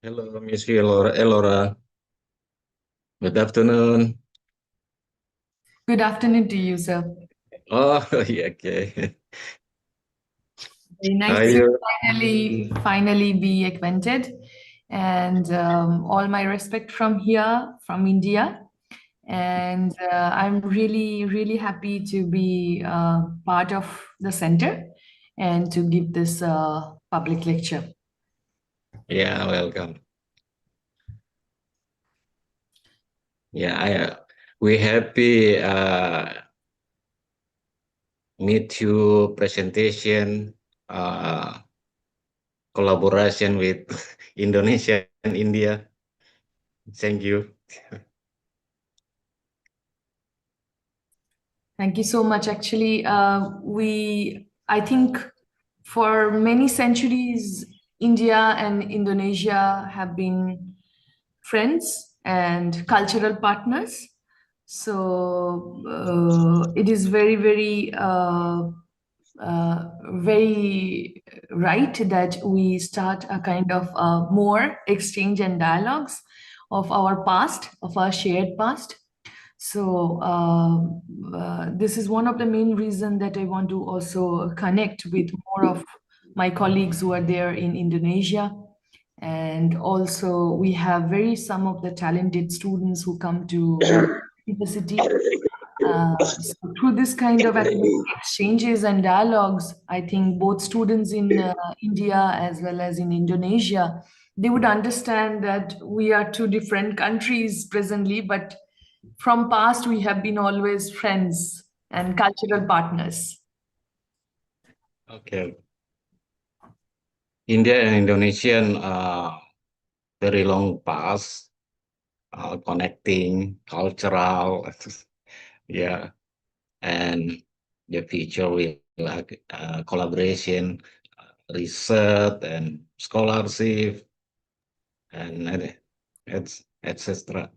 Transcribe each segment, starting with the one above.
Hello, Miss Elora. Good afternoon. Good afternoon to you, sir. Oh, yeah, okay. Very How are nice to you? finally be acquainted, and all my respect from here, from India. And I'm really happy to be part of the center and to give this public lecture. Yeah, welcome. Yeah, we happy meet you presentation collaboration with Indonesia and India. Thank you. Thank you so much. Actually, I think for many centuries, India and Indonesia have been friends and cultural partners. So it is very right that we start a kind of more exchange and dialogues of our past, of our shared past. So this is one of the main reasons that I want to also connect with more of my colleagues who are there in Indonesia. And also we have some of the talented students who come to university. So through this kind of academic exchanges and dialogues, I think both students in India as well as in Indonesia, they would understand that we are two different countries presently, but from past we have been always friends and cultural partners. Okay. India and Indonesian very long past connecting cultural, yeah, and the future will collaboration, research, and scholarship, and etc.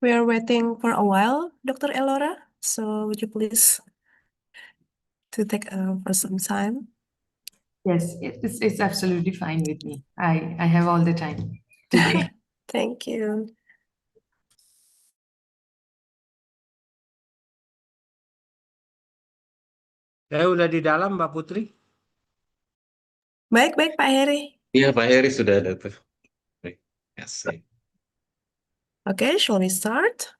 We are waiting for a while, Dr. Elora. So would you please to take for some time? Yes, it's absolutely fine with me. I have all the time today. Thank you. Saya udah di dalam, Mbak Putri. Baik, Pak Heri. Iya, Pak Heri sudah ada tuh. Baik, kasih. Okay, shall we start?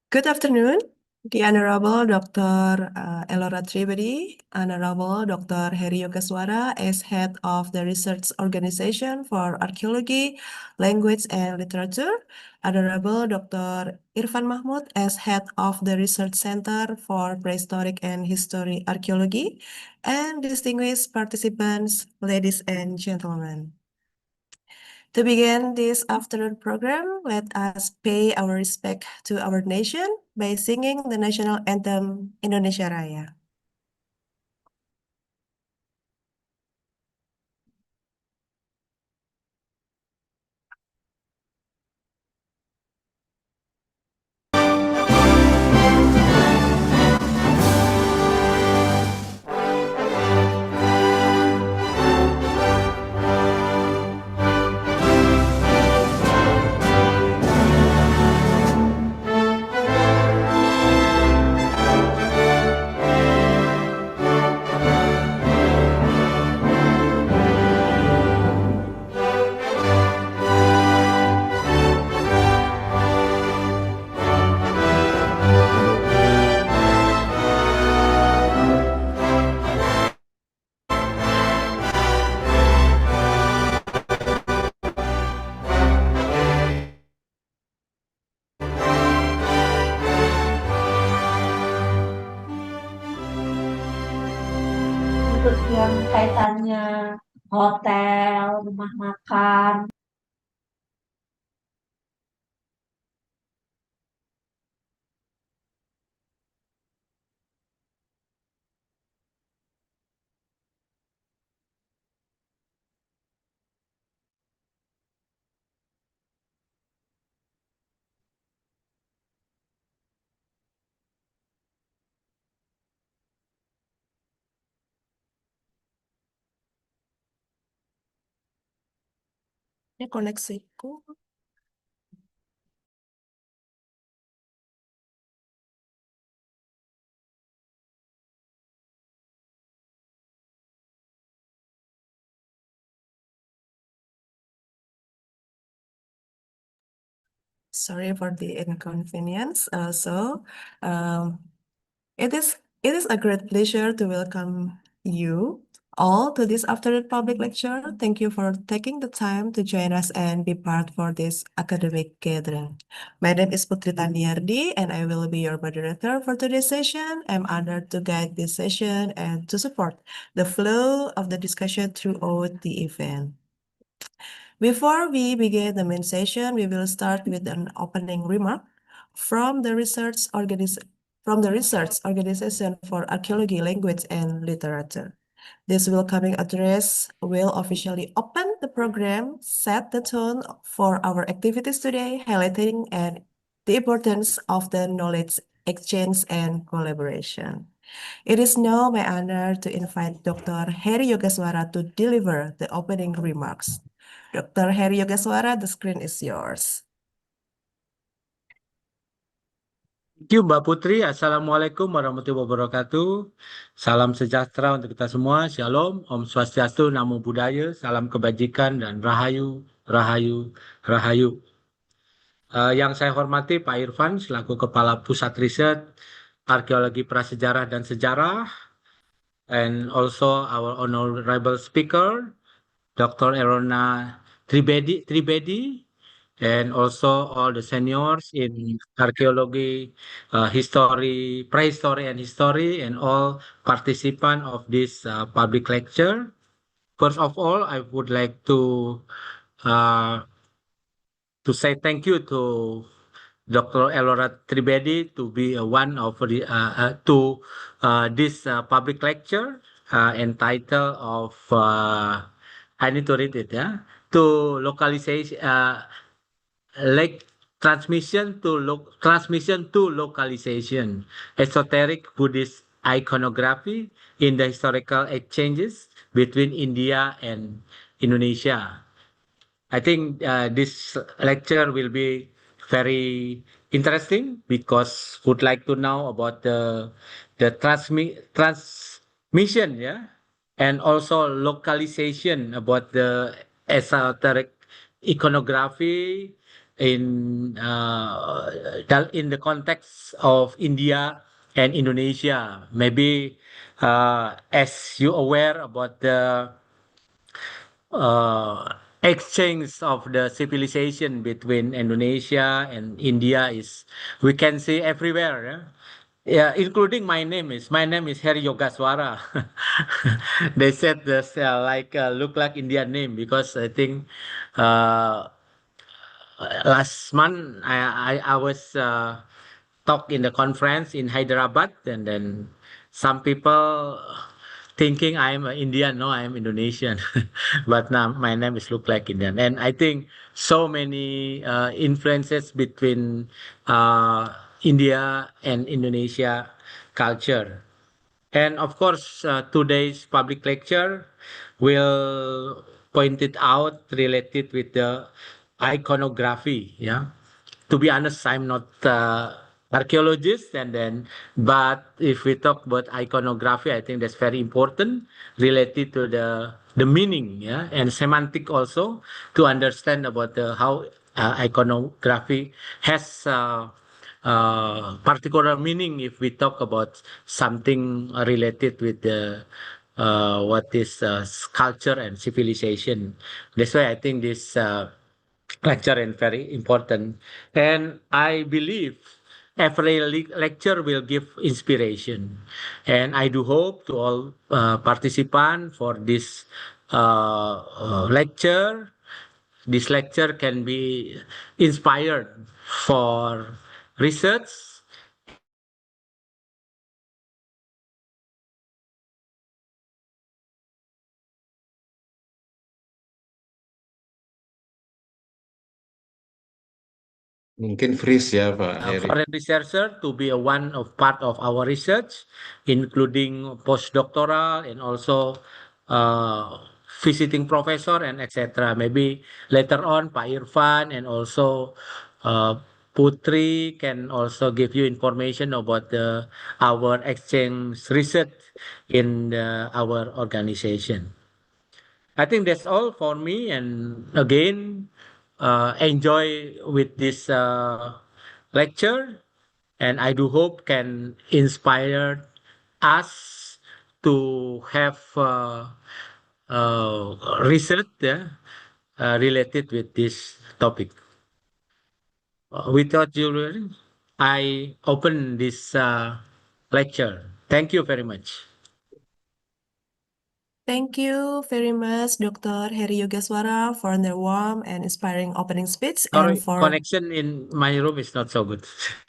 Good afternoon, the Honorable Dr. Elora Tribedy, Honorable Dr. Heri Yogaswara as Head of the Research Organization for Archaeology, Language and Literature, Honorable Dr. Irfan Mahmud as Head of the Research Center for Prehistoric and History Archaeology, and distinguished participants, ladies and gentlemen. To begin this afternoon program, let us pay our respect to our nation by singing the national anthem Indonesia Raya. Untuk yang kaitannya hotel, rumah makan, Ini koneksiku. Sorry for the inconvenience. Um, it is a great pleasure to welcome you all to this afternoon public lecture. Thank you for taking the time to join us and be part for this academic gathering. My name is Putri Tandiardi, and I will be your moderator for today's session. I'm honored to guide this session and to support the flow of the discussion throughout the event. Before we begin the main session, we will start with an opening remark from the Research Organization for Archaeology, Language, and Literature. This welcoming address will officially open the program, set the tone for our activities today, highlighting the importance of the knowledge exchange and collaboration. It is now my honor to invite Dr. Heri Yogaswara to deliver the opening remarks. Dr. Heri Yogaswara, the screen is yours. Thank you Mbak Putri. Assalamualaikum warahmatullahi wabarakatuh. Salam sejahtera untuk kita semua. Shalom, Om Swastiastu, Namo Buddhaya, salam kebajikan dan rahayu, rahayu, rahayu. Yang saya hormati Pak Irfan selaku Kepala Pusat Riset Arkeologi Prasejarah dan Sejarah, and also our honorable speaker, Dr. Elora Tribedy, and also all the seniors in archaeology, history, prehistory and history, and all participants of this public lecture. First of all, I would like to say thank you to Dr. Elora Tribedy to be one of the this public lecture entitled of I need to read it, yeah, to localization, transmission to localization, esoteric Buddhist iconography in the historical exchanges between India and Indonesia. I think this lecture will be very interesting because would like to know about the transmission, yeah, and also localization about the esoteric iconography in the context of India and Indonesia. Maybe as you aware about the exchange of the civilization between Indonesia and India is we can see everywhere. Yeah, including my name is Heri Yogaswara. They said this look like Indian name because I think last month I was talk in the conference in Hyderabad, and then some people thinking I am Indian. No, I am Indonesian. But now my name is look like Indian, and I think so many influences between India and Indonesia culture. And of course, today's public lecture will point it out related with the iconography. Yeah, to be honest, I'm not archaeologist, but if we talk about iconography, I think that's very important related to the meaning, yeah, and semantic also to understand about how iconography has particular meaning if we talk about something related with the what is culture and civilization. That's why I think this lecture is very important, and I believe every lecture will give inspiration, and I do hope to all participants for this lecture. This lecture can be inspired for research. Mungkin freeze ya Pak Heri. Foreign researcher to be one of part of our research, including postdoctoral and also visiting professor and etc. Maybe later on Pak Irfan and also Putri can also give you information about our exchange research in our organization. I think that's all for me. And again, enjoy with this lecture, and I do hope can inspire us to have research related with this topic. Without you, I open this lecture. Thank you very much. Thank you very much, Dr. Heri Yogaswara, for the warm and inspiring opening speech. Sorry, And for connection in my room is not so good.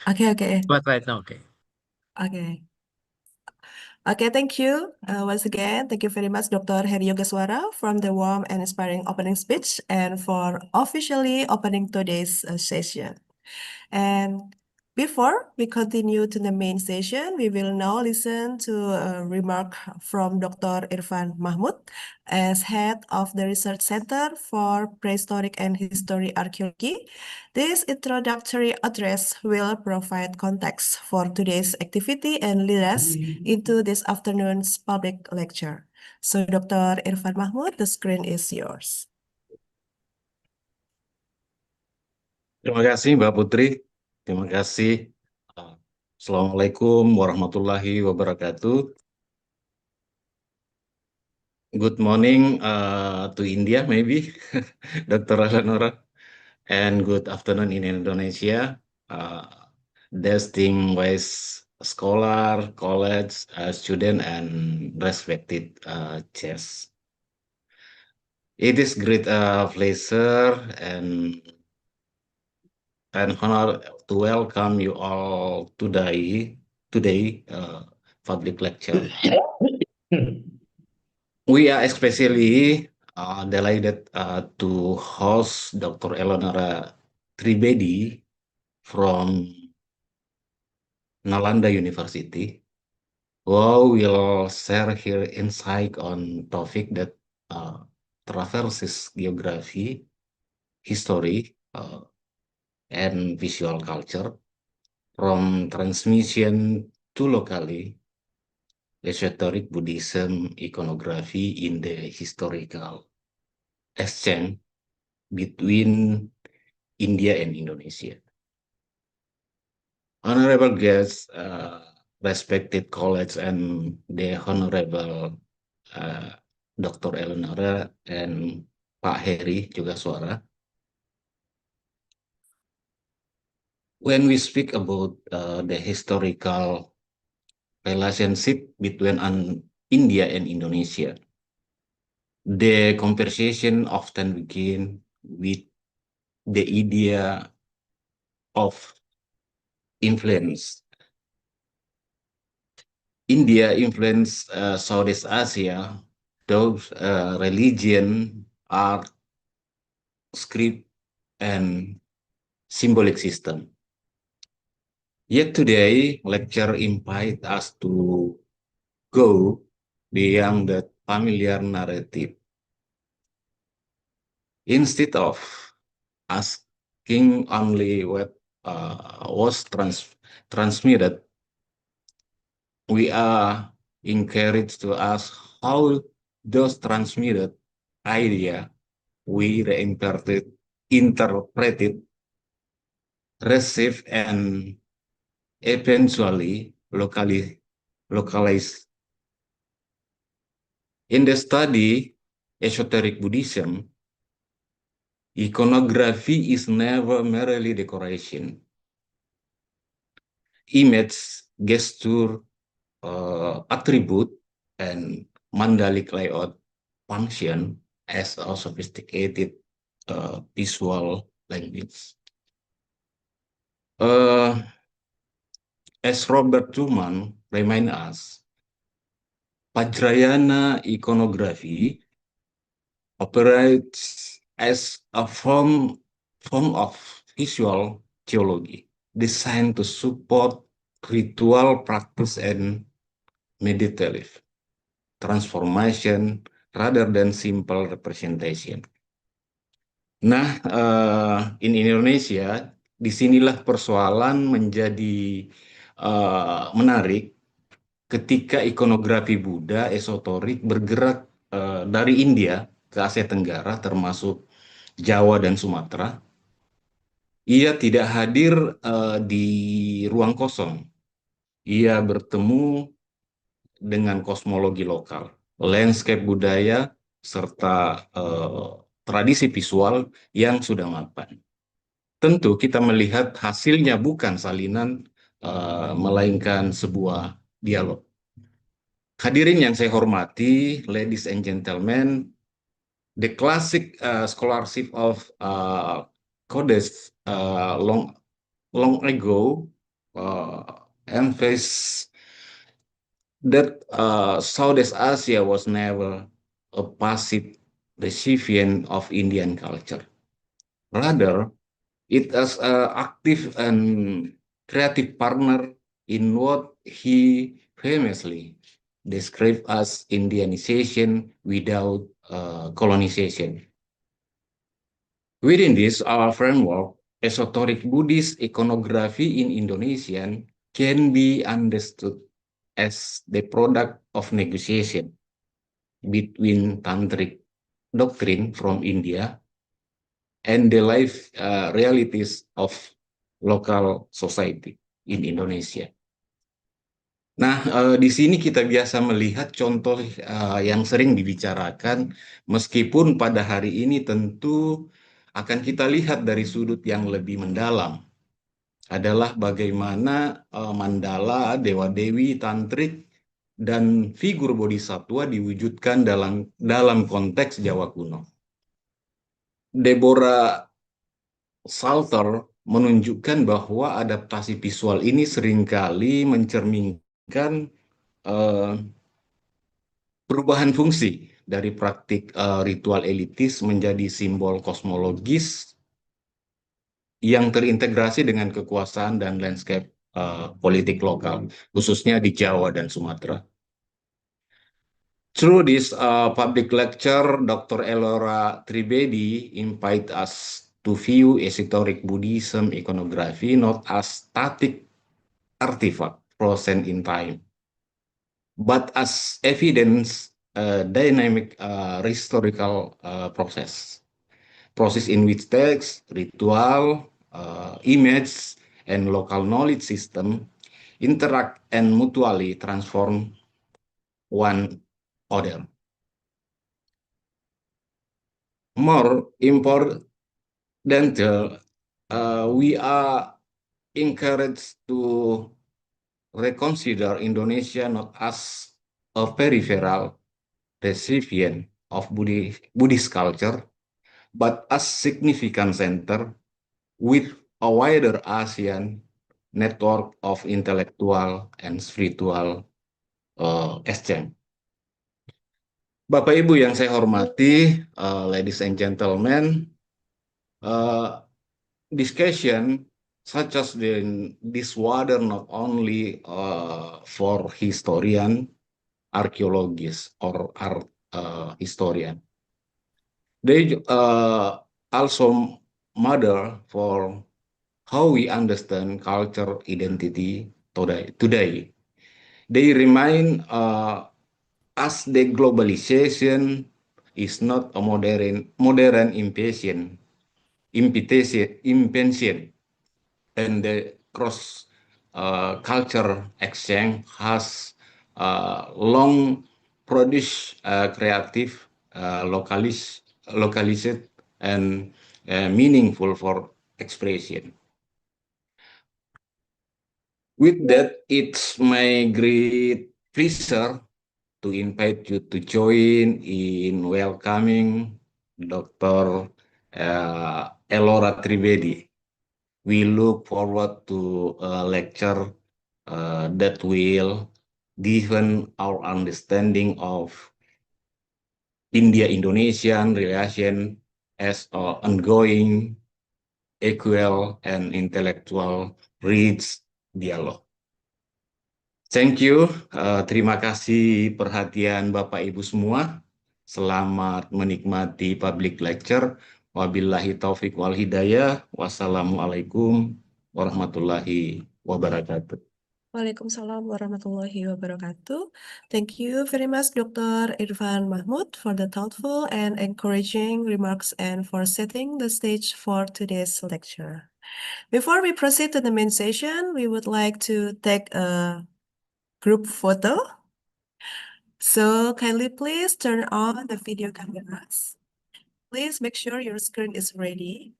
okay. But right now, okay. Okay, thank you once again. Thank you very much, Dr. Heri Yogaswara, from the warm and inspiring opening speech and for officially opening today's session. And before we continue to the main session, we will now listen to a remark from Dr. Irfan Mahmud as head of the Research Center for Prehistoric and History Archaeology. This introductory address will provide context for today's activity and lead us into this afternoon's public lecture. So, Dr. Irfan Mahmud, the screen is yours. Terima kasih Mbak Putri. Terima kasih. Assalamualaikum warahmatullahi wabarakatuh. Good morning to India, maybe, Dr. Eleonora, and good afternoon in Indonesia. Distinguished scholar, college, student, and respected guests. It is great pleasure and honor to welcome you all today public lecture. We are especially delighted to host Dr. Elora Tribedy from Nalanda University, who will share her insight on topic that traverses geography, history, and visual culture, from transmission to locally, Esoteric Buddhism Iconography in the historical exchange between India and Indonesia. Honorable guests, respected colleagues, and the Honorable Dr. Eleonora and Pak Heri Yogaswara. When we speak about the historical relationship between India and Indonesia, the conversation often begins with the idea of influence. India influenced Southeast Asia, those religion, art, script, and symbolic system. Yet today, lecture invite us to go beyond that familiar narrative. Instead of asking only what was transmitted, we are encouraged to ask how those transmitted idea we interpreted, received, and eventually localized. In the study Esoteric Buddhism, iconography is never merely decoration. Image, gesture, attribute, and mandalic layout function as a sophisticated visual language. As Robert Schumann reminds us, Vajrayana iconography operates as a form of visual theology designed to support ritual practice and meditative transformation rather than simple representation. Nah, in Indonesia, disinilah persoalan menjadi menarik ketika ikonografi Buddha esoterik bergerak dari India ke Asia Tenggara, termasuk Jawa dan Sumatera. Ia tidak hadir di ruang kosong. Ia bertemu dengan kosmologi lokal, landscape budaya, serta tradisi visual yang sudah mapan. Tentu kita melihat hasilnya bukan salinan, melainkan sebuah dialog. Hadirin yang saya hormati, ladies and gentlemen, the classic scholarship of Codes long ago emphasized that Southeast Asia was never a passive recipient of Indian culture. Rather, it as an active and creative partner in what he famously described as Indianization without colonization. Within this, our framework, Esoteric Buddhist Iconography in Indonesian can be understood as the product of negotiation between tantric doctrine from India and the life realities of local society in Indonesia. Nah, di sini kita biasa melihat contoh yang sering dibicarakan, meskipun pada hari ini tentu akan kita lihat dari sudut yang lebih mendalam, adalah bagaimana mandala, dewa-dewi, tantrik, dan figur bodhisatwa diwujudkan dalam konteks Jawa kuno. Deborah Salter menunjukkan bahwa adaptasi visual ini seringkali mencerminkan perubahan fungsi dari praktik ritual elitis menjadi simbol kosmologis yang terintegrasi dengan kekuasaan dan landscape politik lokal, khususnya di Jawa dan Sumatera. Through this public lecture, Dr. Elora Tribedy invite us to view esoteric Buddhism iconography not as static artifact frozen in time, but as evidence dynamic historical process in which text, ritual, image, and local knowledge system interact and mutually transform one other. More important, we are encouraged to reconsider Indonesia not as a peripheral recipient of Buddhist culture, but as significant center with a wider ASEAN network of intellectual and spiritual exchange. Bapak Ibu yang saya hormati, ladies and gentlemen, discussion such as this water not only for historian, archaeologists, or art historian. They also matter for how we understand culture identity today. They remind us that globalization is not a modern invention, and the cross culture exchange has long produced creative, localized, and meaningful for expression. With that, it's my great pleasure to invite you to join in welcoming Dr. Elora Tribedy. We look forward to a lecture that will deepen our understanding of India-Indonesian relation as an ongoing, equal, and intellectual rich dialog. Thank you. Terima kasih perhatian Bapak Ibu semua. Selamat menikmati public lecture. Wabillahi taufik wal hidayah. Wassalamualaikum warahmatullahi wabarakatuh. Waalaikumsalam warahmatullahi wabarakatuh. Thank you very much, Dr. Irfan Mahmud, for the thoughtful and encouraging remarks and for setting the stage for today's lecture. Before we proceed to the main session, we would like to take a group photo. So kindly please turn on the video cameras. Please make sure your screen is ready.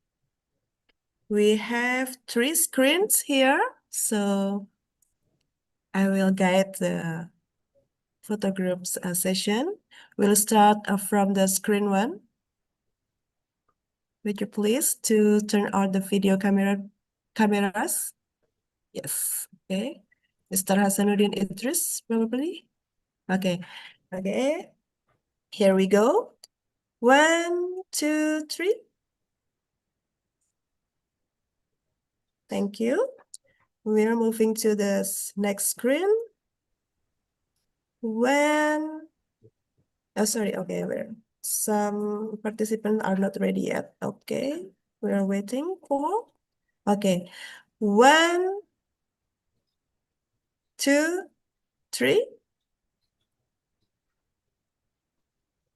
We have 3 screens here, so I will guide the photo groups session. We'll start from the screen 1. Would you please to turn on the video cameras? Yes, okay. Mr. Hasanuddin Idris, probably. Okay, here we go. 1, 2, 3. Thank you. We're moving to the next screen. Some participants are not ready yet. Okay, we're waiting for. Okay, 1, 2, 3.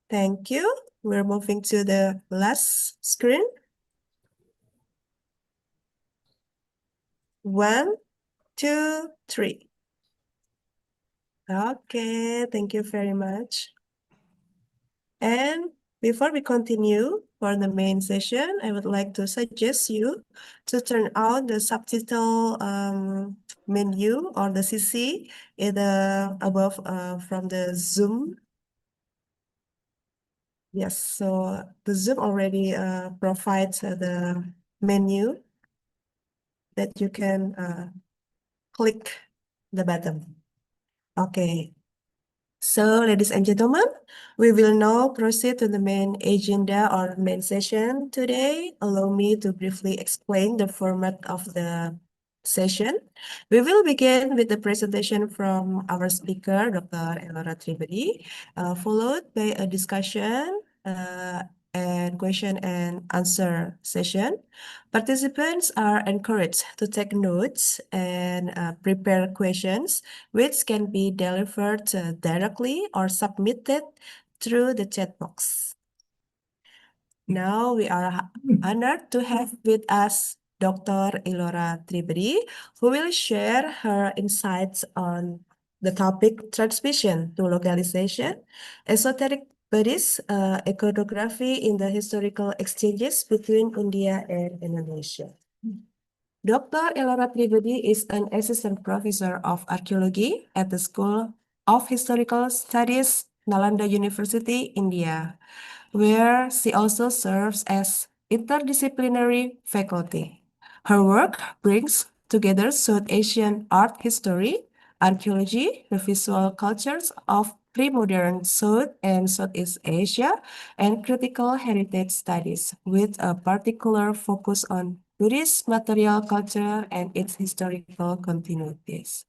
Thank you. We're moving to the last screen. 1, 2, 3. Okay, thank you very much. And before we continue for the main session, I would like to suggest you to turn on the subtitle menu or the CC in the above from the Zoom. Yes, so the Zoom already provides the menu that you can click the button. Okay. So, ladies and gentlemen, we will now proceed to the main agenda or main session today. Allow me to briefly explain the format of the session. We will begin with the presentation from our speaker, Dr. Elora Tribedy, followed by a discussion and question and answer session. Participants are encouraged to take notes and prepare questions, which can be delivered directly or submitted through the chat box. Now we are honored to have with us Dr. Elora Tribedy, who will share her insights on the topic transmission to localization, esoteric Buddhist iconography in the historical exchanges between India and Indonesia. Dr. Elora Tribedy is an assistant professor of archaeology at the School of Historical Studies, Nalanda University, India, where she also serves as interdisciplinary faculty. Her work brings together South Asian art history, archaeology, the visual cultures of pre-modern South and Southeast Asia, and critical heritage studies, with a particular focus on Buddhist material culture and its historical continuities.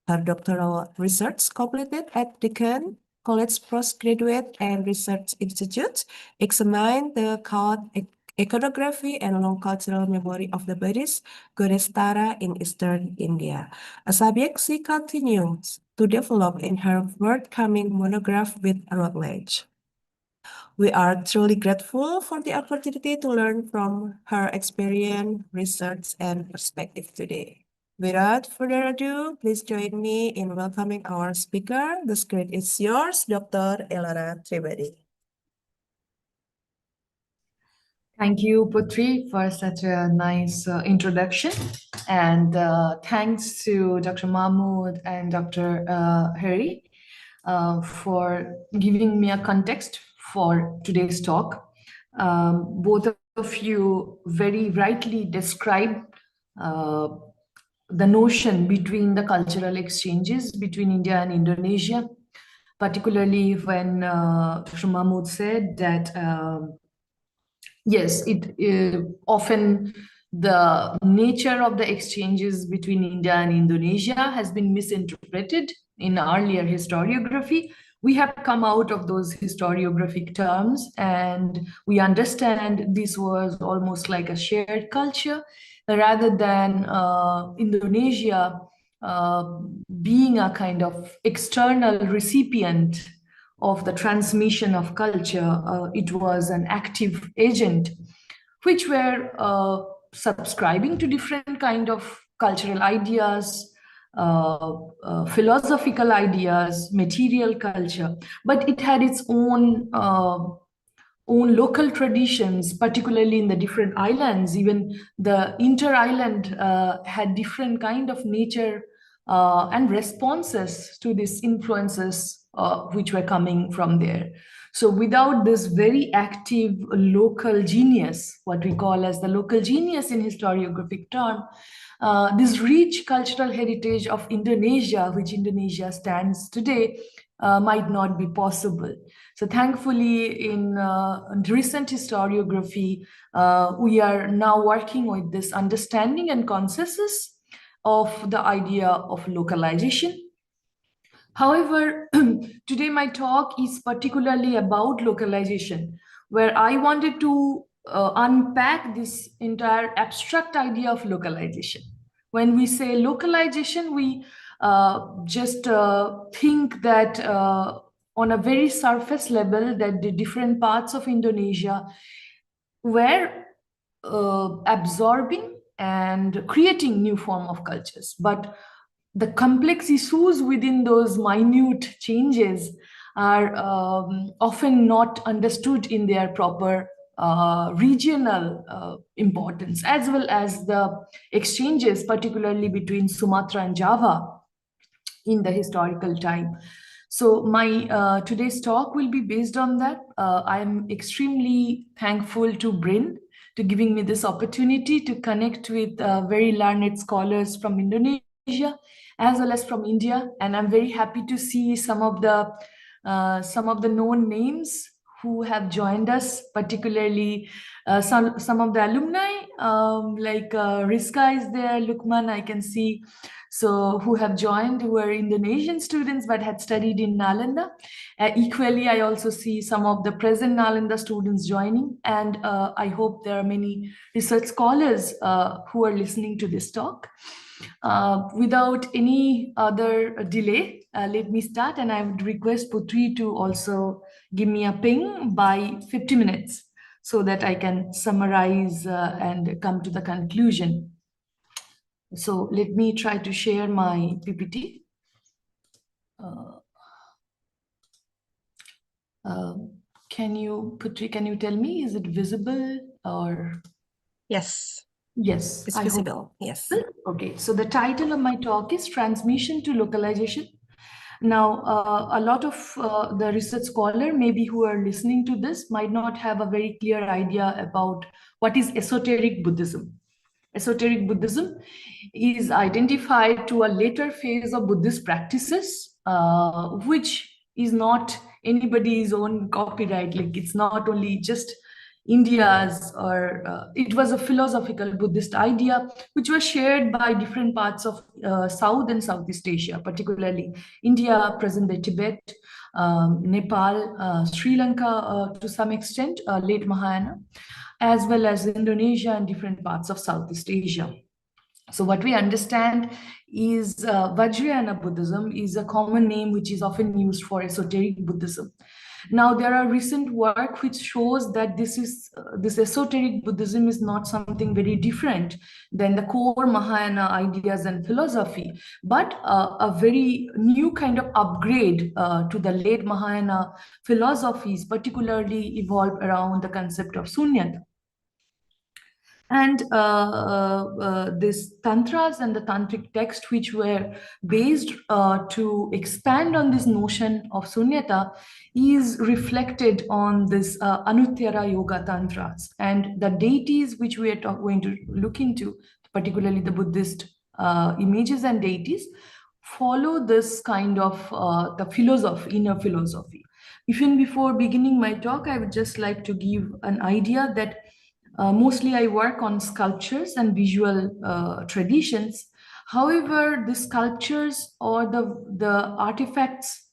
Her doctoral research completed at Deccan College Postgraduate and Research Institute examined the cult iconography and long cultural memory of the Buddhist goddess Tara in Eastern India, a subject she continues to develop in her forthcoming monograph with Routledge. We are truly grateful for the opportunity to learn from her experience, research, and perspective today. Without further ado, please join me in welcoming our speaker. The screen is yours, Dr. Elora Tribedy. Thank you, Putri, for such a nice introduction. And thanks to Dr. Mahmood and Dr. Harry for giving me a context for today's talk. Both of you very rightly described the notion between the cultural exchanges between India and Indonesia, particularly when Dr. Mahmood said that yes, often the nature of the exchanges between India and Indonesia has been misinterpreted in earlier historiography, we have come out of those historiographic terms, and we understand this was almost like a shared culture rather than Indonesia being a kind of external recipient of the transmission of culture. It was an active agent which were subscribing to different kind of cultural ideas, philosophical ideas, material culture, but it had its own local traditions, particularly in the different islands. Even the inter-island had different kind of nature and responses to these influences which were coming from there. So without this very active local genius, what we call as the local genius in historiographic term, this rich cultural heritage of Indonesia, which Indonesia stands today, might not be possible. So thankfully, in recent historiography, we are now working with this understanding and consensus of the idea of localization. However, today my talk is particularly about localization, where I wanted to unpack this entire abstract idea of localization. When we say localization, we just think that on a very surface level, that the different parts of Indonesia were absorbing and creating new form of cultures. But the complex issues within those minute changes are often not understood in their proper regional importance, as well as the exchanges, particularly between Sumatra and Java in the historical time. So my today's talk will be based on that. I am extremely thankful to BRIN to giving me this opportunity to connect with very learned scholars from Indonesia as well as from India, and I'm very happy to see some of the known names who have joined us, particularly some of the alumni, like Rizka is there, Lukman I can see, so who have joined, who are Indonesian students but had studied in Nalanda. Equally, I also see some of the present Nalanda students joining, and I hope there are many research scholars who are listening to this talk. Without any other delay, let me start, and I would request Putri to also give me a ping by 50 minutes so that I can summarize and come to the conclusion. So let me try to share my PPT. Putri, can you tell me, is it visible or? Yes. Yes, It's I hope. visible. Yes. Okay, so the title of my talk is Transmission to Localization. Now, a lot of the research scholar maybe who are listening to this might not have a very clear idea about what is esoteric Buddhism. Esoteric Buddhism is identified to a later phase of Buddhist practices, which is not anybody's own copyright. Like, it's not only just India's, or it was a philosophical Buddhist idea which was shared by different parts of South and Southeast Asia, particularly India, present-day Tibet, Nepal, Sri Lanka to some extent, late Mahayana, as well as Indonesia and different parts of Southeast Asia. So what we understand is Vajrayana Buddhism is a common name which is often used for esoteric Buddhism. Now, there are recent work which shows that this esoteric Buddhism is not something very different than the core Mahayana ideas and philosophy, but a very new kind of upgrade to the late Mahayana philosophies, particularly evolved around the concept of Sunyata. And this tantras and the tantric text, which were based to expand on this notion of sunyata, is reflected on this Anuttara Yoga Tantras. And the deities which we are going to look into, particularly the Buddhist images and deities, follow this kind of the philosophy, inner philosophy. Even before beginning my talk, I would just like to give an idea that mostly I work on sculptures and visual traditions. However, the sculptures or the artifacts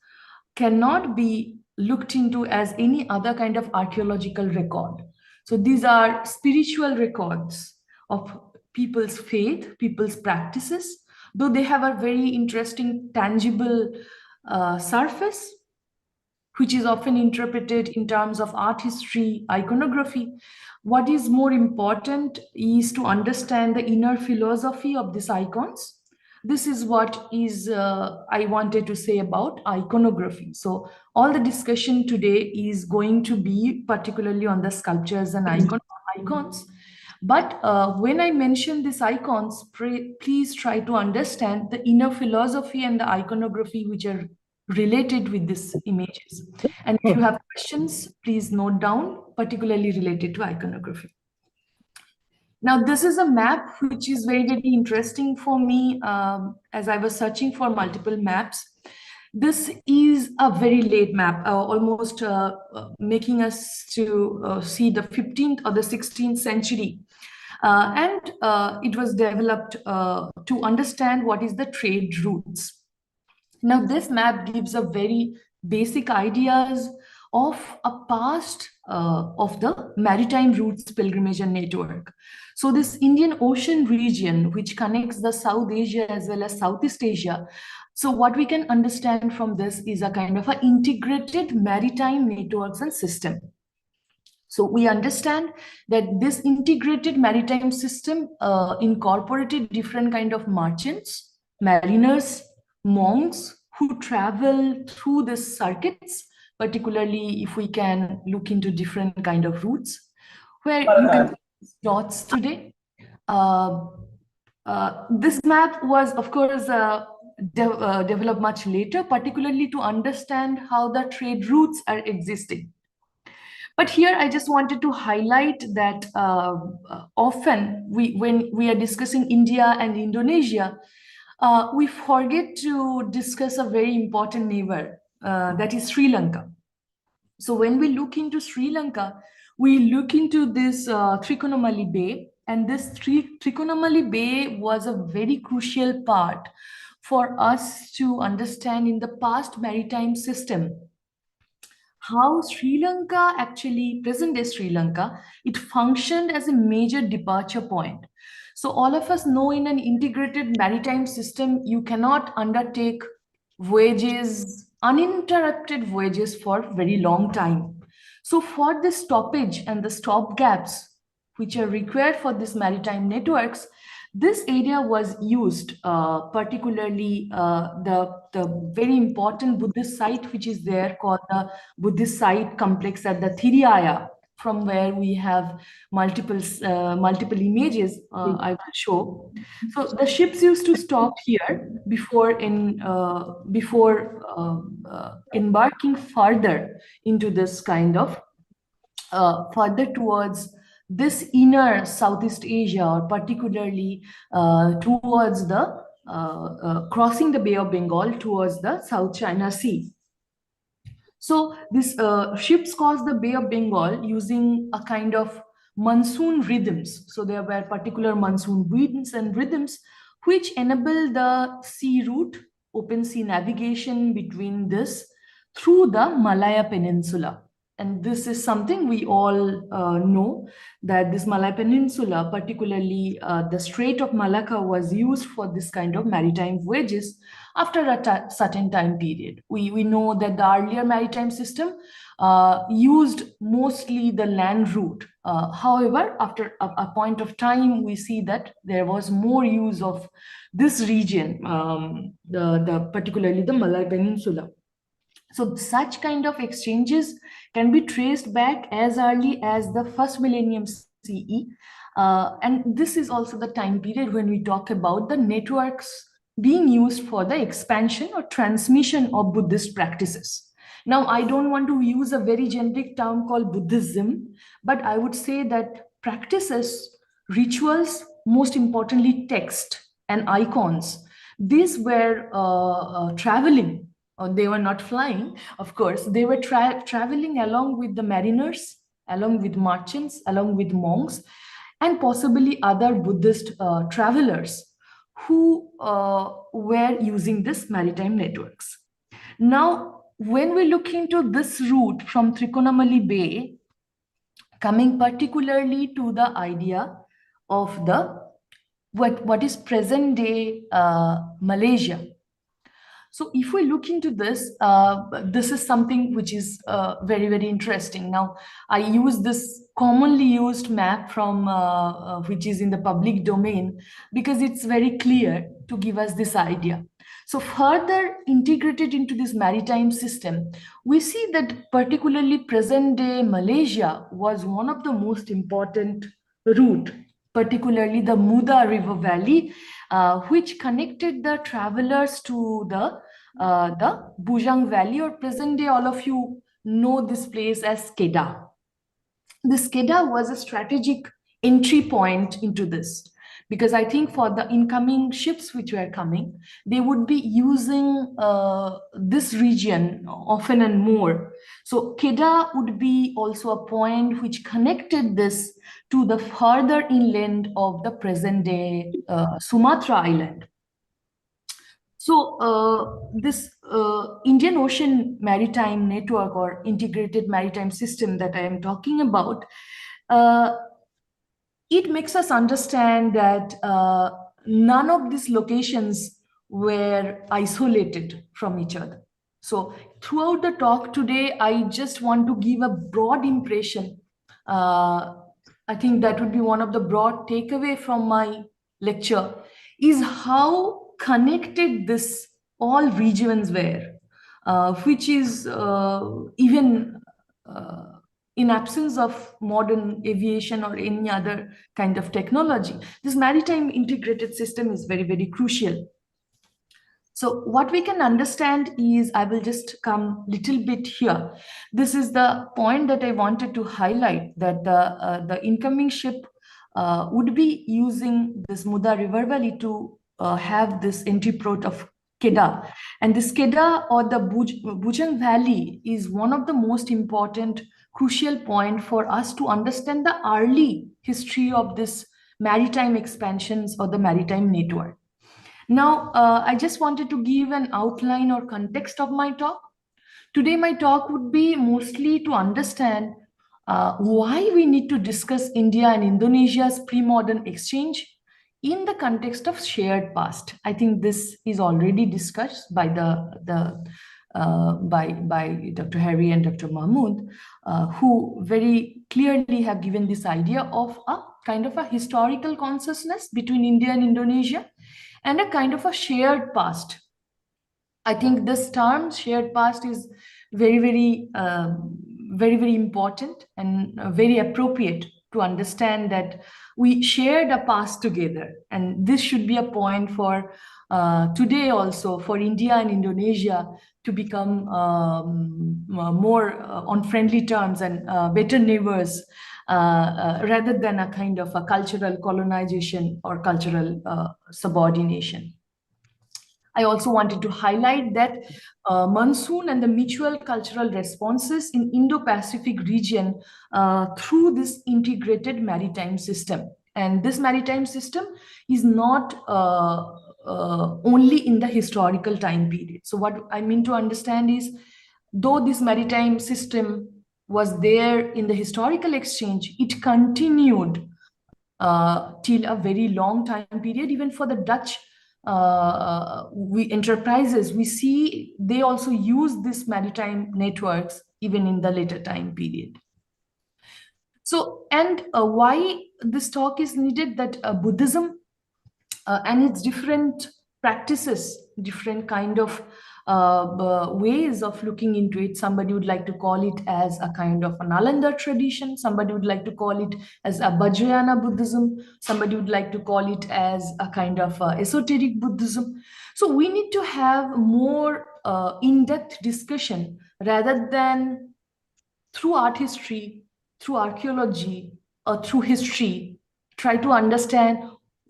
cannot be looked into as any other kind of archaeological record. So these are spiritual records of people's faith, people's practices, though they have a very interesting, tangible surface, which is often interpreted in terms of art history, iconography. What is more important is to understand the inner philosophy of these icons. This is what is I wanted to say about iconography. So all the discussion today is going to be particularly on the sculptures and icons. But when I mention these icons, please try to understand the inner philosophy and the iconography which are related with these images. And if you have questions, please note down, particularly related to iconography. Now, this is a map which is very, very interesting for me as I was searching for multiple maps. This is a very late map, almost making us to see the 15th or the 16th century. And it was developed to understand what is the trade routes. Now, this map gives a very basic ideas of a past of the maritime routes pilgrimage and network. So this Indian Ocean region, which connects the South Asia as well as Southeast Asia. So what we can understand from this is a kind of an integrated maritime networks and system. So we understand that this integrated maritime system incorporated different kind of merchants, mariners, monks who travel through these circuits, particularly if we can look into different kind of routes, where you can see dots today. This map was, of course, developed much later, particularly to understand how the trade routes are existing. But here I just wanted to highlight that often when we are discussing India and Indonesia, we forget to discuss a very important neighbor, that is Sri Lanka. So when we look into Sri Lanka, we look into this Trikonamali Bay, and this Trikonamali Bay was a very crucial part for us to understand in the past maritime system how Sri Lanka, actually present-day Sri Lanka, it functioned as a major departure point. So all of us know in an integrated maritime system, you cannot undertake voyages, uninterrupted voyages for a very long time. So for this stoppage and the stop gaps, which are required for these maritime networks, this area was used, particularly the very important Buddhist site, which is there called the Buddhist site complex at the Thiriaya, from where we have multiple images I will show. So the ships used to stop here before embarking further into this kind of further towards this inner Southeast Asia, or particularly towards the crossing the Bay of Bengal towards the South China Sea. So these ships crossed the Bay of Bengal using a kind of monsoon rhythms. So there were particular monsoon winds and rhythms which enable the sea route, open sea navigation between this through the Malaya Peninsula. And this is something we all know, that this Malay Peninsula, particularly the Strait of Malacca, was used for this kind of maritime voyages after a certain time period. We know that the earlier maritime system used mostly the land route. However, after a point of time, we see that there was more use of this region, particularly the Malay Peninsula. So such kind of exchanges can be traced back as early as the first millennium CE. And this is also the time period when we talk about the networks being used for the expansion or transmission of Buddhist practices. Now, I don't want to use a very generic term called Buddhism, but I would say that practices, rituals, most importantly, text and icons, these were traveling. They were not flying, of course. They were traveling along with the mariners, along with merchants, along with monks, and possibly other Buddhist travelers who were using this maritime networks. Now, when we look into this route from Trincomalee Bay, coming particularly to the idea of the what is present day Malaysia. So if we look into this, this is something which is very, very interesting. Now, I use this commonly used map from which is in the public domain because it's very clear to give us this idea. So further integrated into this maritime system, we see that particularly present day Malaysia was one of the most important route, particularly the Muda River Valley, which connected the travelers to the Bujang Valley, or present day, all of you know this place as Kedah. This Kedah was a strategic entry point into this, because I think for the incoming ships which were coming, they would be using this region often and more. So Kedah would be also a point which connected this to the further inland of the present day Sumatra Island. So this Indian Ocean Maritime Network, or integrated maritime system that I am talking about, it makes us understand that none of these locations were isolated from each other. So throughout the talk today, I just want to give a broad impression. I think that would be one of the broad takeaway from my lecture, is how connected this all regions were, which is even in absence of modern aviation or any other kind of technology, this maritime integrated system is very, very crucial. So what we can understand is, I will just come little bit here. This is the point that I wanted to highlight, that the incoming ship would be using this Muda River Valley to have this entry port of Kedah. And this Kedah, or the Bujang Valley, is one of the most important crucial point for us to understand the early history of this maritime expansions or the maritime network. Now, I just wanted to give an outline or context of my talk. Today, my talk would be mostly to understand why we need to discuss India and Indonesia's pre-modern exchange in the context of shared past. I think this is already discussed by by Dr. Harry and Dr. Mahmood, who very clearly have given this idea of a kind of a historical consciousness between India and Indonesia, and a kind of a shared past. I think this term shared past is very, very important and very appropriate to understand that we shared a past together. And this should be a point for today also, for India and Indonesia to become more on friendly terms and better neighbors, rather than a kind of a cultural colonization or cultural subordination. I also wanted to highlight that monsoon and the mutual cultural responses in Indo-Pacific region through this integrated maritime system. And this maritime system is not only in the historical time period. So what I mean to understand is, though this maritime system was there in the historical exchange, it continued till a very long time period. Even for the Dutch enterprises, we see they also use this maritime networks even in the later time period. So, and why this talk is needed, that Buddhism and its different practices, different kind of ways of looking into it. Somebody would like to call it as a kind of a Nalanda tradition. Somebody would like to call it as a Vajrayana Buddhism. Somebody would like to call it as a kind of esoteric Buddhism. So we need to have more in-depth discussion, rather than through art history, through archaeology, or through history, try to understand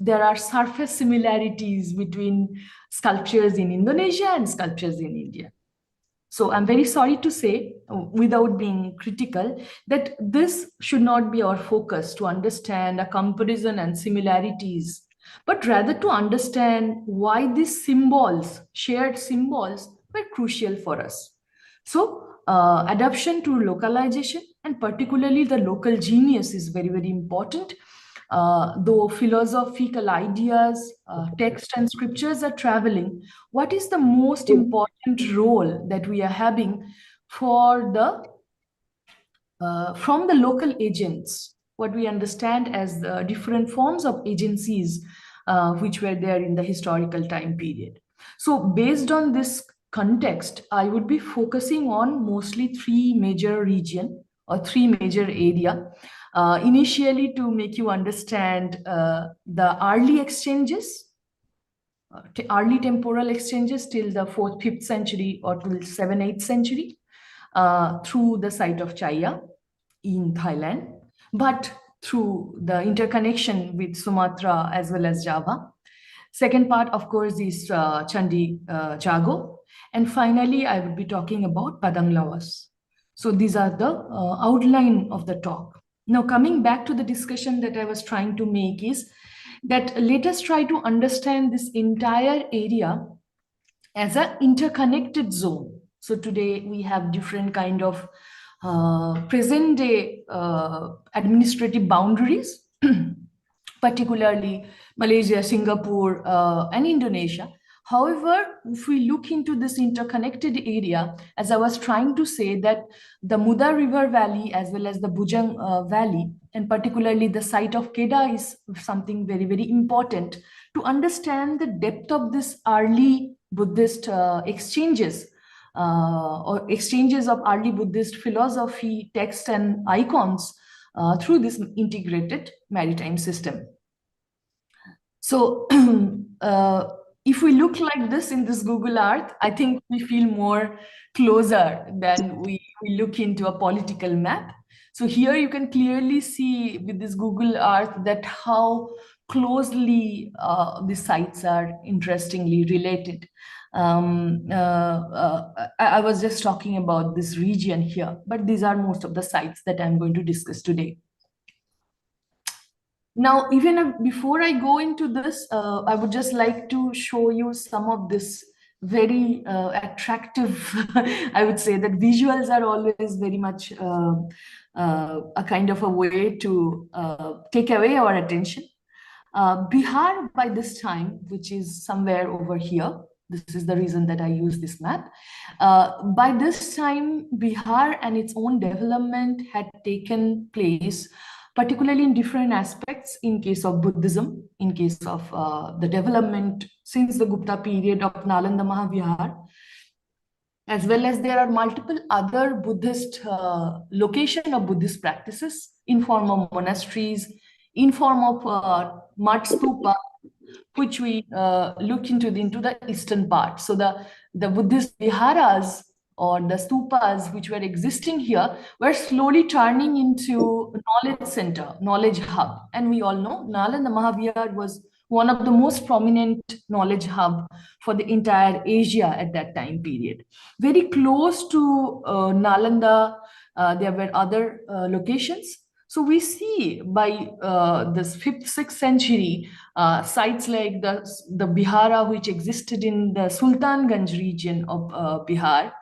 there are surface similarities between sculptures in Indonesia and sculptures in India. So I'm very sorry to say, without being critical, that this should not be our focus, to understand a comparison and similarities, but rather to understand why these symbols, shared symbols, were crucial for us. So adaptation to localization, and particularly the local genius, is very, very important. Though philosophical ideas, text and scriptures are traveling, what is the most important role that we are having for the from the local agents, what we understand as the different forms of agencies which were there in the historical time period. So based on this context, I would be focusing on mostly three major region or three major area. Initially, to make you understand the early exchanges, early temporal exchanges till the 4th, 5th century or till 7th, 8th century through the site of Chaya in Thailand, but through the interconnection with Sumatra as well as Java. Second part, of course, is Candi Jago. And finally, I will be talking about Padang Lawas. So these are the outline of the talk. Now, coming back to the discussion that I was trying to make is that let us try to understand this entire area as an interconnected zone. So today we have different kind of present day administrative boundaries, particularly Malaysia, Singapore, and Indonesia. However, if we look into this interconnected area, as I was trying to say, that the Muda River Valley as well as the Bujang Valley, and particularly the site of Kedah, is something very, very important to understand the depth of this early Buddhist exchanges or exchanges of early Buddhist philosophy, text, and icons through this integrated maritime system. So if we look like this in this Google Earth, I think we feel more closer than we look into a political map. So here you can clearly see with this Google Earth that how closely the sites are interestingly related. I was just talking about this region here, but these are most of the sites that I'm going to discuss today. Now, even before I go into this, I would just like to show you some of this very attractive, I would say that visuals are always very much a kind of a way to take away our attention. Bihar by this time, which is somewhere over here, this is the reason that I use this map. By this time, Bihar and its own development had taken place, particularly in different aspects in case of Buddhism, in case of the development since the Gupta period of Nalanda Mahavihar, as well as there are multiple other Buddhist location of Buddhist practices in form of monasteries, in form of mud stupa, which we look into the eastern part. So the Buddhist viharas or the stupas which were existing here were slowly turning into knowledge center, knowledge hub. And we all know Nalanda Mahavihar was one of the most prominent knowledge hub for the entire Asia at that time period. Very close to Nalanda, there were other locations. So we see by this 5th, 6th century, sites like the Bihara, which existed in the Sultanganj region of Bihar,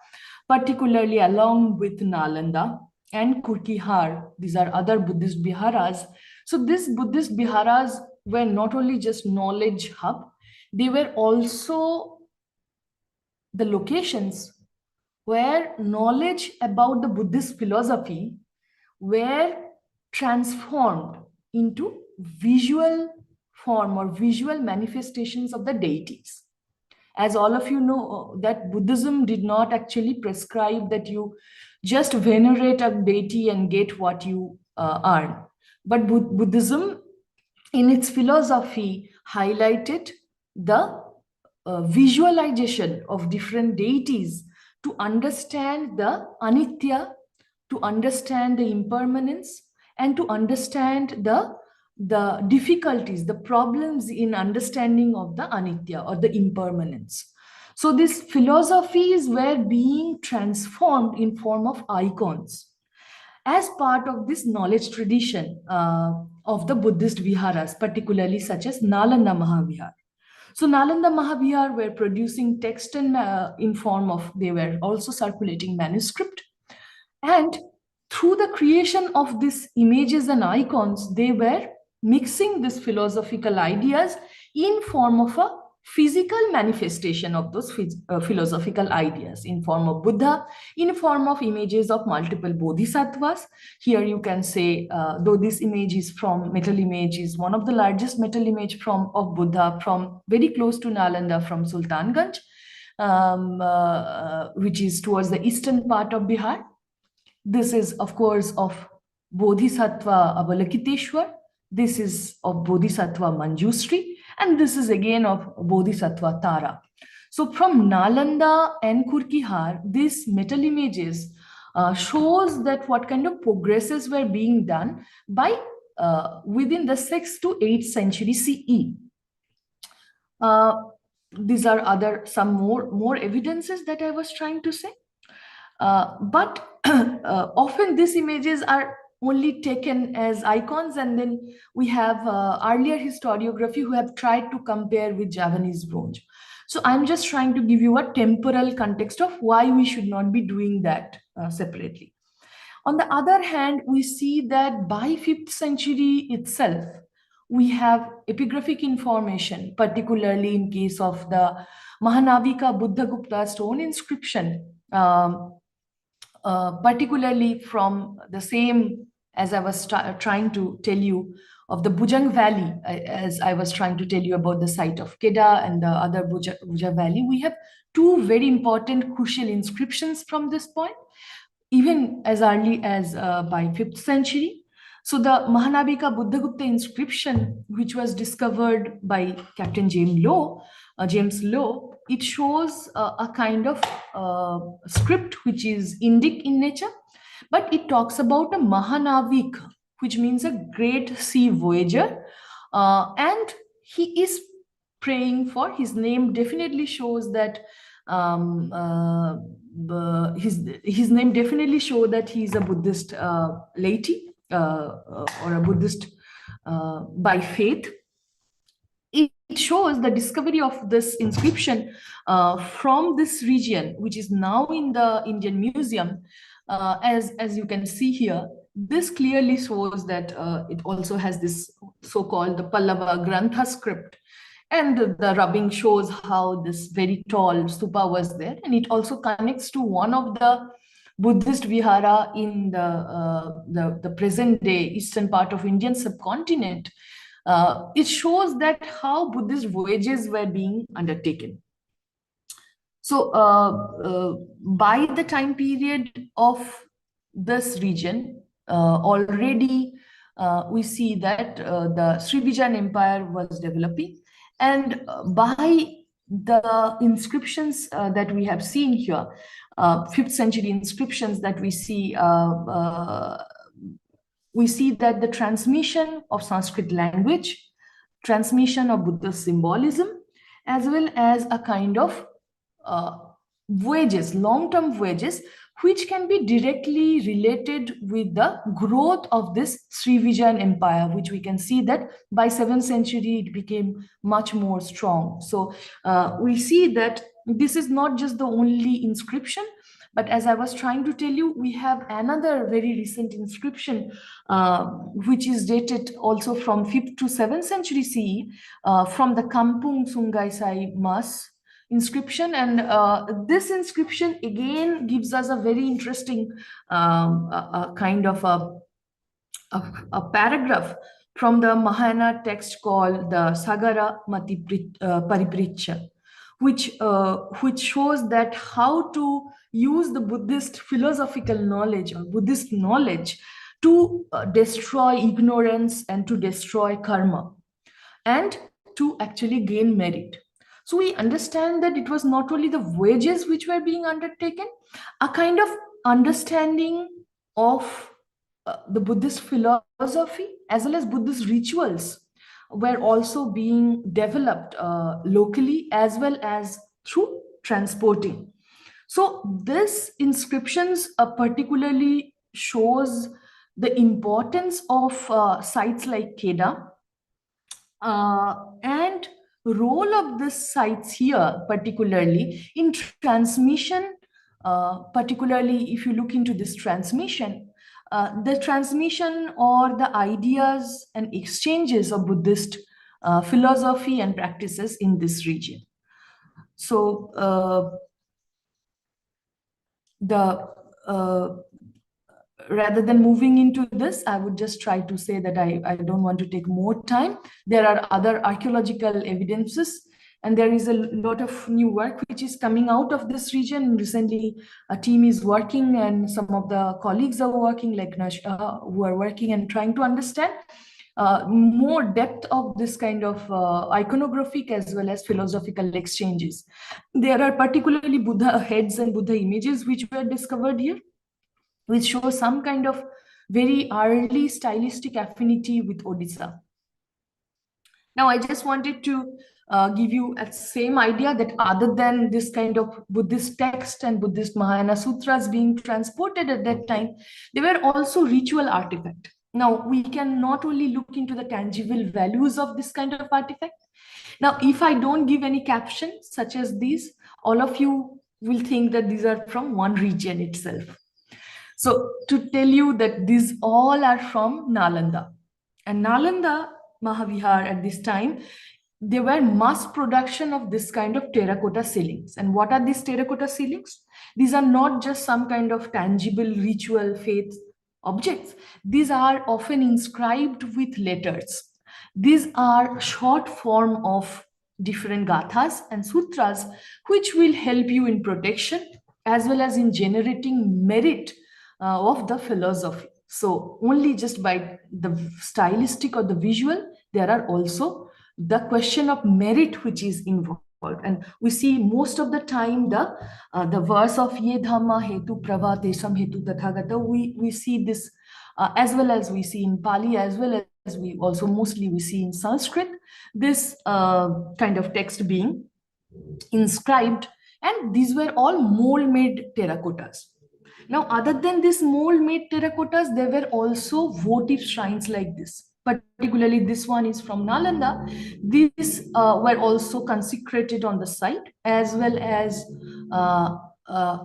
particularly along with Nalanda and Kurkihar. These are other Buddhist Biharas. So these Buddhist Biharas were not only just knowledge hub, they were also the locations where knowledge about the Buddhist philosophy were transformed into visual form or visual manifestations of the deities. As all of you know, that Buddhism did not actually prescribe that you just venerate a deity and get what you earn. But Buddhism, in its philosophy, highlighted the visualization of different deities to understand the anitya, to understand the impermanence, and to understand the difficulties, the problems in understanding of the anitya or the impermanence. So these philosophies were being transformed in form of icons as part of this knowledge tradition of the Buddhist viharas, particularly such as Nalanda Mahavihar. So Nalanda Mahavihar were producing text and in form of, they were also circulating manuscript. And through the creation of these images and icons, they were mixing these philosophical ideas in form of a physical manifestation of those philosophical ideas in form of Buddha, in form of images of multiple bodhisattvas. Here you can say, though this image is from, metal image is one of the largest metal image of Buddha from very close to Nalanda, from Sultanganj, which is towards the eastern part of Bihar. This is, of course, of Bodhisattva Avalokiteshwar. This is of Bodhisattva Manjushri. And this is again of Bodhisattva Tara. So from Nalanda and Kurkihar, these metal images shows that what kind of progresses were being done by within the 6th to 8th century CE. These are some more evidences that I was trying to say. But often these images are only taken as icons, and then we have earlier historiography who have tried to compare with Javanese bronze. So I'm just trying to give you a temporal context of why we should not be doing that separately. On the other hand, we see that by 5th century itself, we have epigraphic information, particularly in case of the Mahanavika Buddhagupta stone inscription, particularly from the same, as I was trying to tell you, of the Bujang Valley, as I was trying to tell you about the site of Kedah and the other Bujang Valley. We have two very important crucial inscriptions from this point, even as early as by 5th century. So the Mahanavika Buddhagupta inscription, which was discovered by Captain James Lowe, it shows a kind of script which is Indic in nature, but it talks about a Mahanavik, which means a great sea voyager, and he is praying for, his name definitely shows that his name definitely shows that he is a Buddhist laity or a Buddhist by faith. It shows the discovery of this inscription from this region, which is now in the Indian Museum. As you can see here, this clearly shows that it also has this so-called the Pallava Grantha script. And the rubbing shows how this very tall stupa was there. And it also connects to one of the Buddhist vihara in the present day eastern part of Indian subcontinent. It shows that how Buddhist voyages were being undertaken. So by the time period of this region, already we see that the Srivijayan Empire was developing. And by the inscriptions that we have seen here, 5th century inscriptions that we see that the transmission of Sanskrit language, transmission of Buddhist symbolism, as well as a kind of voyages, long-term voyages, which can be directly related with the growth of this Srivijayan Empire, which we can see that by 7th century it became much more strong. So we see that this is not just the only inscription, but as I was trying to tell you, we have another very recent inscription, which is dated also from 5th to 7th century CE, from the Kampung Sungai Sai Mas inscription. And this inscription again gives us a very interesting kind of a paragraph from the Mahayana text called the Sagara Mati Paripricha, which shows that how to use the Buddhist philosophical knowledge or Buddhist knowledge to destroy ignorance and to destroy karma and to actually gain merit. So we understand that it was not only the voyages which were being undertaken, a kind of understanding of the Buddhist philosophy as well as Buddhist rituals were also being developed locally as well as through transporting. So this inscriptions particularly shows the importance of sites like Kedah and role of these sites here, particularly in transmission, particularly if you look into this transmission, the transmission or the ideas and exchanges of Buddhist philosophy and practices in this region. So rather than moving into this, I would just try to say that I don't want to take more time. There are other archaeological evidences, and there is a lot of new work which is coming out of this region. Recently, a team is working, and some of the colleagues are working, like who are working and trying to understand more depth of this kind of iconographic as well as philosophical exchanges. There are particularly Buddha heads and Buddha images which were discovered here, which show some kind of very early stylistic affinity with Odisha. Now, I just wanted to give you a same idea that other than this kind of Buddhist text and Buddhist Mahayana sutras being transported at that time, there were also ritual artifacts. Now, we can not only look into the tangible values of this kind of artifact. Now, if I don't give any captions such as these, all of you will think that these are from one region itself. So to tell you that these all are from Nalanda. And Nalanda Mahavihar at this time, there were mass production of this kind of terracotta ceilings. And what are these terracotta ceilings? These are not just some kind of tangible ritual faith objects. These are often inscribed with letters. These are short form of different gathas and sutras, which will help you in protection as well as in generating merit of the philosophy. So only just by the stylistic or the visual, there are also the question of merit which is involved. And we see most of the time the verse of Ye Dhamma Hetu Prabha Tesam Hetu Tathagata, we see this as well as we see in Pali, as well as we also mostly we see in Sanskrit, this kind of text being inscribed, and these were all mold-made terracottas. Now, other than these mold-made terracottas, there were also votive shrines like this. Particularly, this one is from Nalanda. These were also consecrated on the site as well as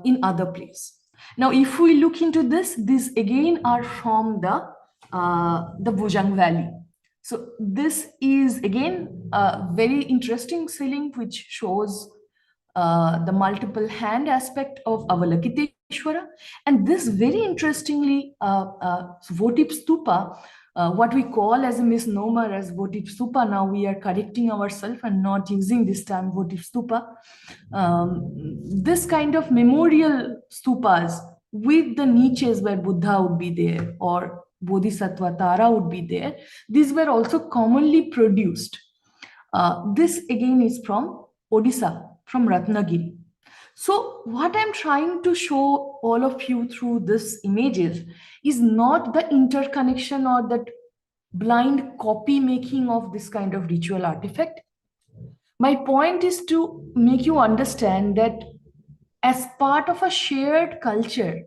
in other places. Now, if we look into this, these again are from the Bujang Valley. So this is again a very interesting ceiling which shows the multiple hand aspect of Avalokiteshvara. And this very interestingly, votive stupa, what we call as a misnomer as votive stupa, now we are correcting ourselves and not using this term votive stupa. This kind of memorial stupas with the niches where Buddha would be there or Bodhisattva Tara would be there, these were also commonly produced. This again is from Odisha, from Ratnagiri. So what I'm trying to show all of you through this images is not the interconnection or that blind copy making of this kind of ritual artifact. My point is to make you understand that as part of a shared culture,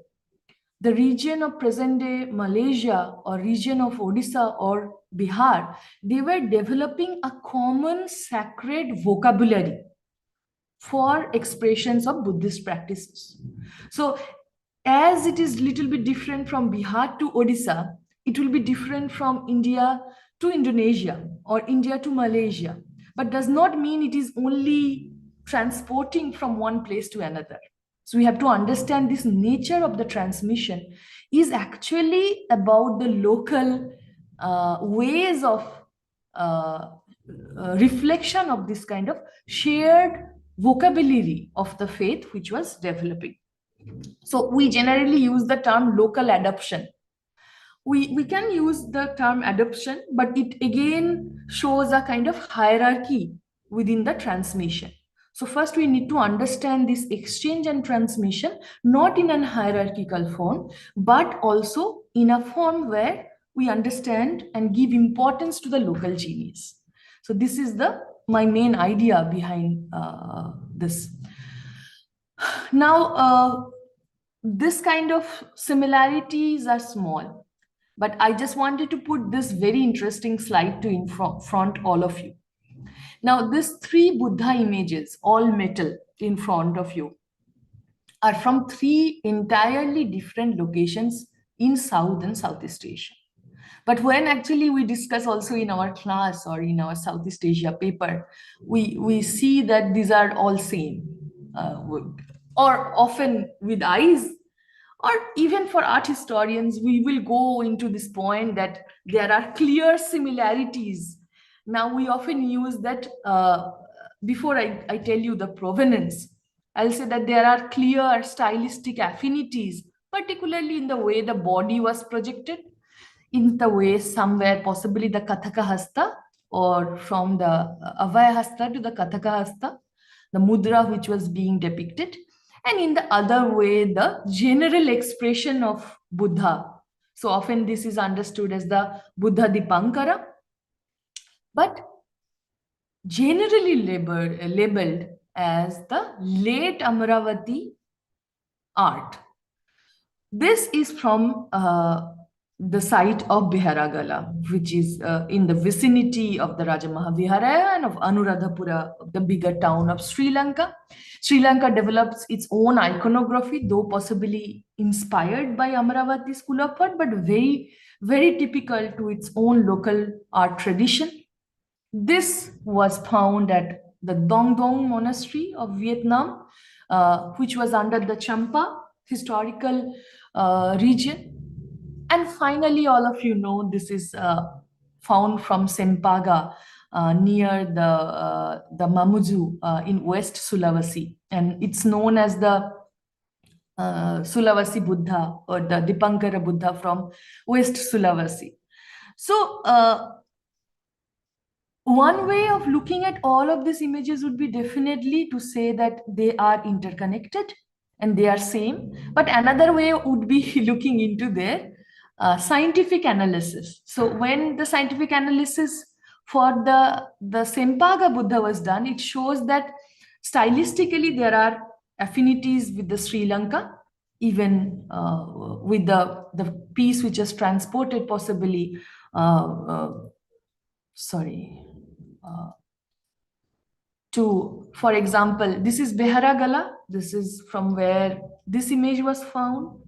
the region of present-day Malaysia or region of Odisha or Bihar, they were developing a common sacred vocabulary for expressions of Buddhist practices. So as it is little bit different from Bihar to Odisha, it will be different from India to Indonesia or India to Malaysia, but does not mean it is only transporting from one place to another. So we have to understand this nature of the transmission is actually about the local ways of reflection of this kind of shared vocabulary of the faith which was developing. So we generally use the term local adoption. We can use the term adoption, but it again shows a kind of hierarchy within the transmission. So first we need to understand this exchange and transmission, not in an hierarchical form, but also in a form where we understand and give importance to the local genius. So this is my main idea behind this. Now, this kind of similarities are small, but I just wanted to put this very interesting slide to in front all of you. Now, these three Buddha images, all metal in front of you, are from three entirely different locations in South and Southeast Asia. But when actually we discuss also in our class or in our Southeast Asia paper, we see that these are all same, or often with eyes, or even for art historians, we will go into this point that there are clear similarities. Now, we often use that, before I tell you the provenance, I'll say that there are clear stylistic affinities, particularly in the way the body was projected, in the way somewhere possibly the Kathaka Hasta, or from the Avaya Hasta to the Kathaka Hasta, the mudra which was being depicted, and in the other way, the general expression of Buddha. So often this is understood as the Buddha Dipankara, but generally labeled as the late Amaravati art. This is from the site of Biharagala, which is in the vicinity of the Rajamahaviharaya and of Anuradhapura, the bigger town of Sri Lanka. Sri Lanka develops its own iconography, though possibly inspired by Amaravati school of thought, but very, very typical to its own local art tradition. This was found at the Dong Dong Monastery of Vietnam, which was under the Champa historical region. And finally, all of you know, this is found from Sempaga near the Mamuju in West Sulawesi. And it's known as the Sulawesi Buddha, or the Dipankara Buddha from West Sulawesi. So one way of looking at all of these images would be definitely to say that they are interconnected and they are same. But another way would be looking into their scientific analysis. So when the scientific analysis for the Sempaga Buddha was done, it shows that stylistically there are affinities with the Sri Lanka, even with the piece which is transported possibly, to, for example, this is Biharagala. This is from where this image was found.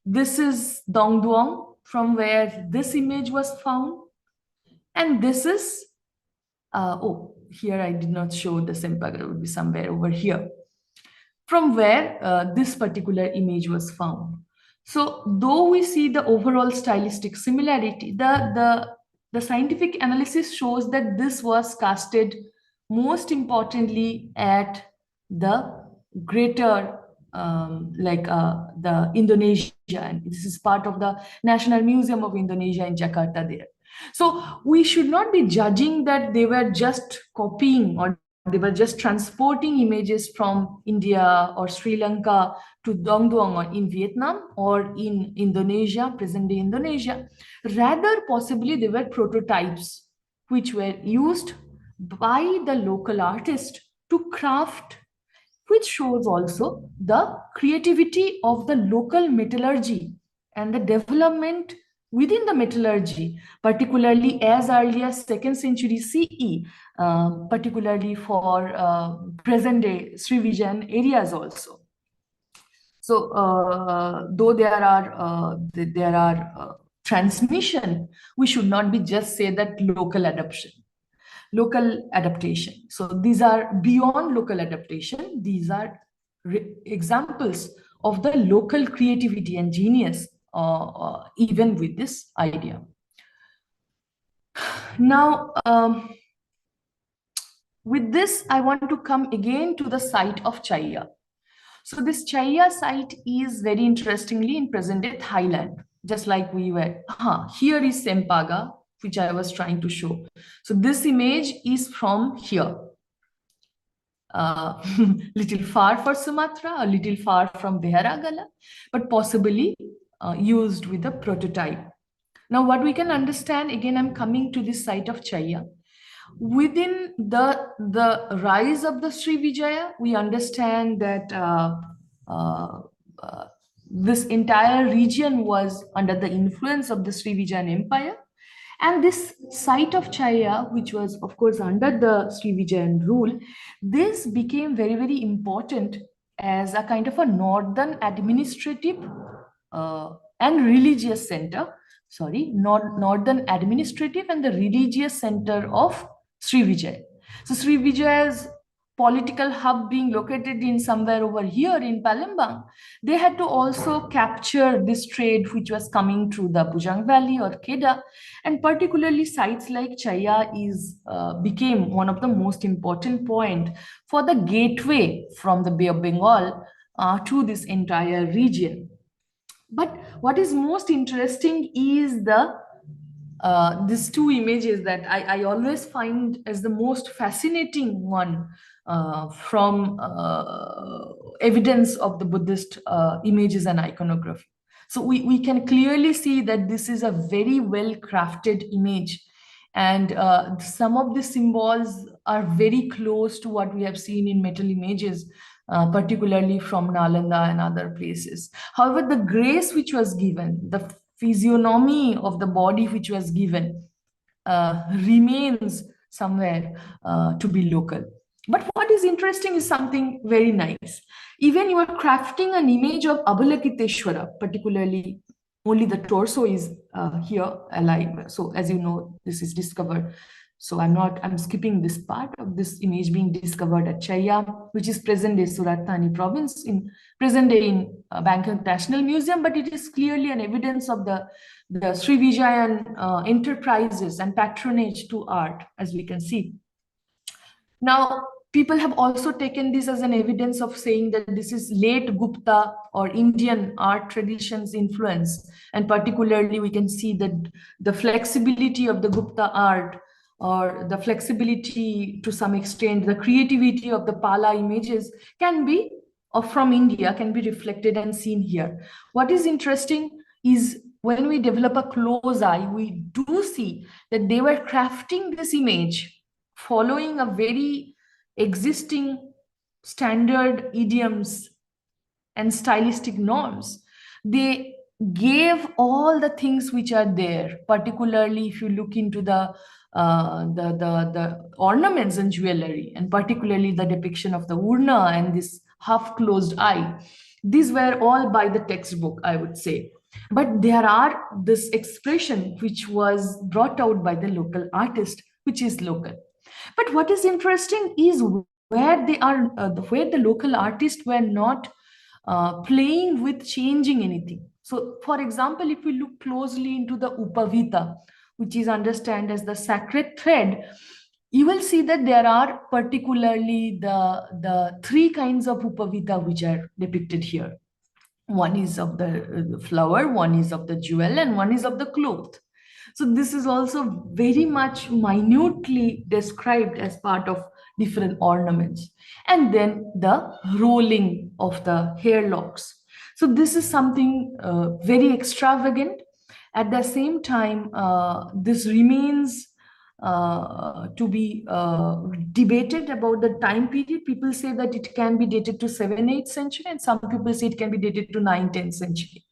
This is Dong Duong, from where this image was found. And this is, here I did not show the Sempaga, it would be somewhere over here, from where this particular image was found. So though we see the overall stylistic similarity, the scientific analysis shows that this was casted most importantly at the greater the Indonesia, and this is part of the National Museum of Indonesia in Jakarta there. So we should not be judging that they were just copying or they were just transporting images from India or Sri Lanka to Dong Duong or in Vietnam or in Indonesia, present-day Indonesia. Rather, possibly they were prototypes which were used by the local artist to craft, which shows also the creativity of the local metallurgy and the development within the metallurgy, particularly as early as 2nd century CE, particularly for present-day Srivijayan areas also. So, though there are transmission, we should not be just say that local adaptation. So these are beyond local adaptation. These are examples of the local creativity and genius, even with this idea. Now, with this, I want to come again to the site of Chaya. So this Chaya site is very interestingly in present-day Thailand, just like we were. Here is Sempaga, which I was trying to show. So this image is from here. Little far for Sumatra, a little far from Biharagala, but possibly used with a prototype. Now, what we can understand, again, I'm coming to this site of Chaya. Within the rise of the Srivijaya, we understand that this entire region was under the influence of the Srivijayan Empire. And this site of Chaya, which was of course under the Srivijayan rule, this became very, very important as a kind of a northern administrative and religious center, northern administrative and the religious center of Srivijaya. So Srivijaya's political hub being located in somewhere over here in Palembang, they had to also capture this trade which was coming through the Bujang Valley or Kedah, and particularly sites like Chaya became one of the most important point for the gateway from the Bay of Bengal to this entire region. But what is most interesting is these two images that I always find as the most fascinating one from evidence of the Buddhist images and iconography. So we can clearly see that this is a very well crafted image, and some of the symbols are very close to what we have seen in metal images, particularly from Nalanda and other places. However, the grace which was given, the physiognomy of the body which was given remains somewhere to be local. But what is interesting is something very nice. Even you are crafting an image of Avalokiteshvara, particularly only the torso is here alive. So as you know, this is discovered. So I'm skipping this part of this image being discovered at Chaya, which is present in Surat Thani province, present day in Bangkok National Museum, but it is clearly an evidence of the Srivijayan enterprises and patronage to art, as we can see. Now, people have also taken this as an evidence of saying that this is late Gupta or Indian art traditions influence, and particularly we can see that the flexibility of the Gupta art, or the flexibility to some extent, the creativity of the Pala images can be, or from India, can be reflected and seen here. What is interesting is when we develop a close eye, we do see that they were crafting this image following a very existing standard idioms and stylistic norms. They gave all the things which are there, particularly if you look into the ornaments and jewelry, and particularly the depiction of the urna and this half-closed eye. These were all by the textbook, I would say. But there are this expression which was brought out by the local artist, which is local. But what is interesting is where they are, where the local artists were not playing with changing anything. So, for example, if we look closely into the Upavita, which is understood as the sacred thread, you will see that there are particularly the three kinds of Upavita which are depicted here. One is of the flower, one is of the jewel, and one is of the cloth. So this is also very much minutely described as part of different ornaments. And then the rolling of the hair locks. So this is something very extravagant. At the same time, this remains to be debated about the time period. People say that it can be dated to 7th, 8th century, and some people say it can be dated to 9th, 10th century.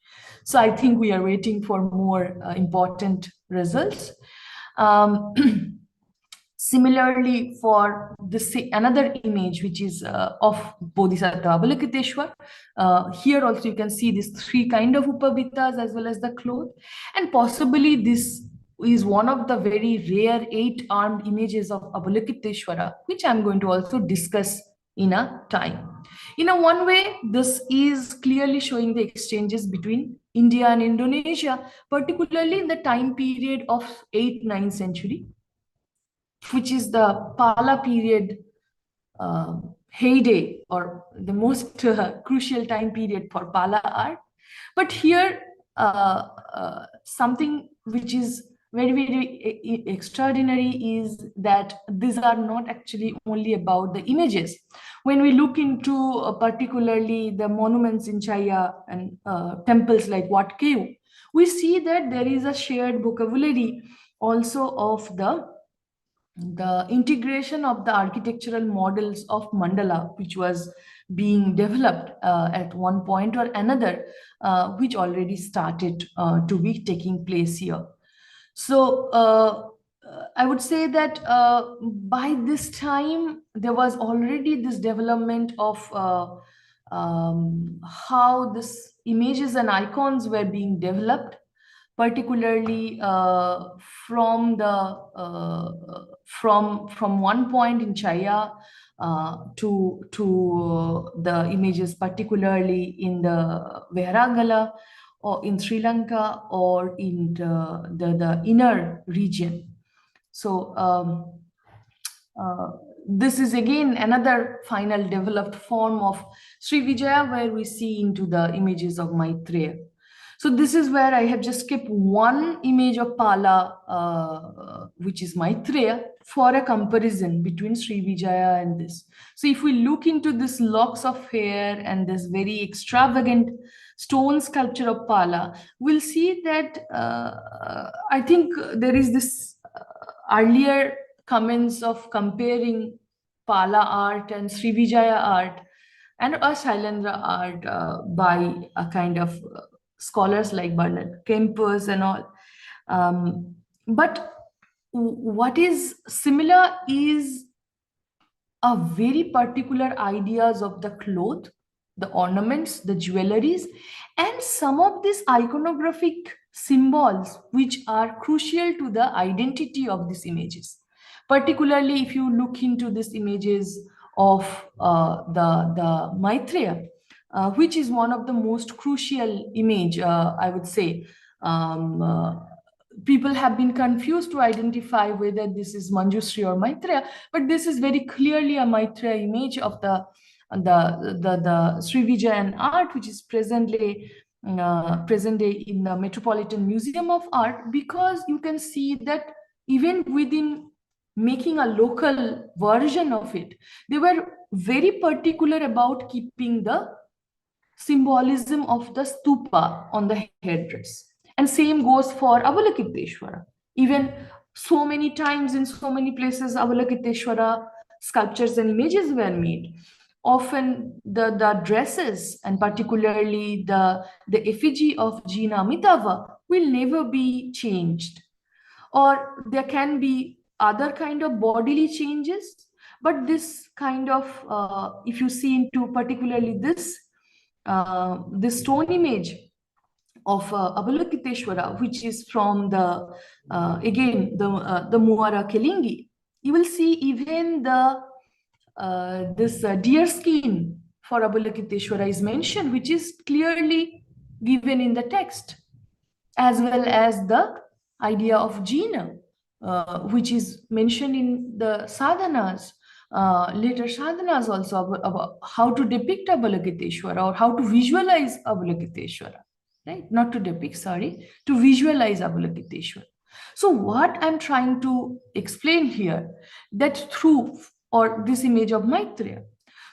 So I think we are waiting for more important results. Similarly, for another image, which is of Bodhisattva Avalokiteshvara, here also you can see these three kind of Upavitas as well as the cloth, and possibly this is one of the very rare 8-armed images of Avalokiteshvara, which I'm going to also discuss in a time. In a one way, this is clearly showing the exchanges between India and Indonesia, particularly in the time period of 8th, 9th century, which is the Pala period heyday, or the most crucial time period for Pala art. But here, something which is very, very extraordinary is that these are not actually only about the images. When we look into particularly the monuments in Chaya and temples like Wat Keu, we see that there is a shared vocabulary also of the integration of the architectural models of mandala, which was being developed at one point or another, which already started to be taking place here. So I would say that by this time, there was already this development of how this images and icons were being developed, particularly from one point in Chaya to the images, particularly in the Veharagala, or in Sri Lanka, or in the inner region. So this is again another final developed form of Sri Vijaya, where we see into the images of Maitreya. So this is where I have just kept one image of Pala, which is Maitreya, for a comparison between Sri Vijaya and this. So if we look into this locks of hair and this very extravagant stone sculpture of Pala, we'll see that I think there is this earlier comments of comparing Pala art and Sri Vijaya art and a Shailendra art by a kind of scholars like Bernard Kempers and all. But what is similar is a very particular ideas of the cloth, the ornaments, the jewelries, and some of these iconographic symbols which are crucial to the identity of these images. Particularly if you look into these images of the Maitreya, which is one of the most crucial image, I would say. People have been confused to identify whether this is Manjushri or Maitreya, but this is very clearly a Maitreya image of the Sri Vijayan art, which is present day in the Metropolitan Museum of Art, because you can see that even within making a local version of it, they were very particular about keeping the symbolism of the stupa on the headdress. And same goes for Avalokiteshvara. Even so many times in so many places, Avalokiteshvara sculptures and images were made. Often the dresses, and particularly the effigy of Jina Amitava, will never be changed. Or there can be other kind of bodily changes, but this kind of, if you see into particularly this stone image of Avalokiteshvara, which is from the again the Muara Kelingi, you will see even the this deer skin for Avalokiteshvara is mentioned, which is clearly given in the text, as well as the idea of Jina, which is mentioned in the sadhanas, later sadhanas also, about how to depict Avalokiteshvara or how to visualize Avalokiteshvara, right? Not to depict, sorry, to visualize Avalokiteshvara. So what I'm trying to explain here, that through, or this image of Maitreya,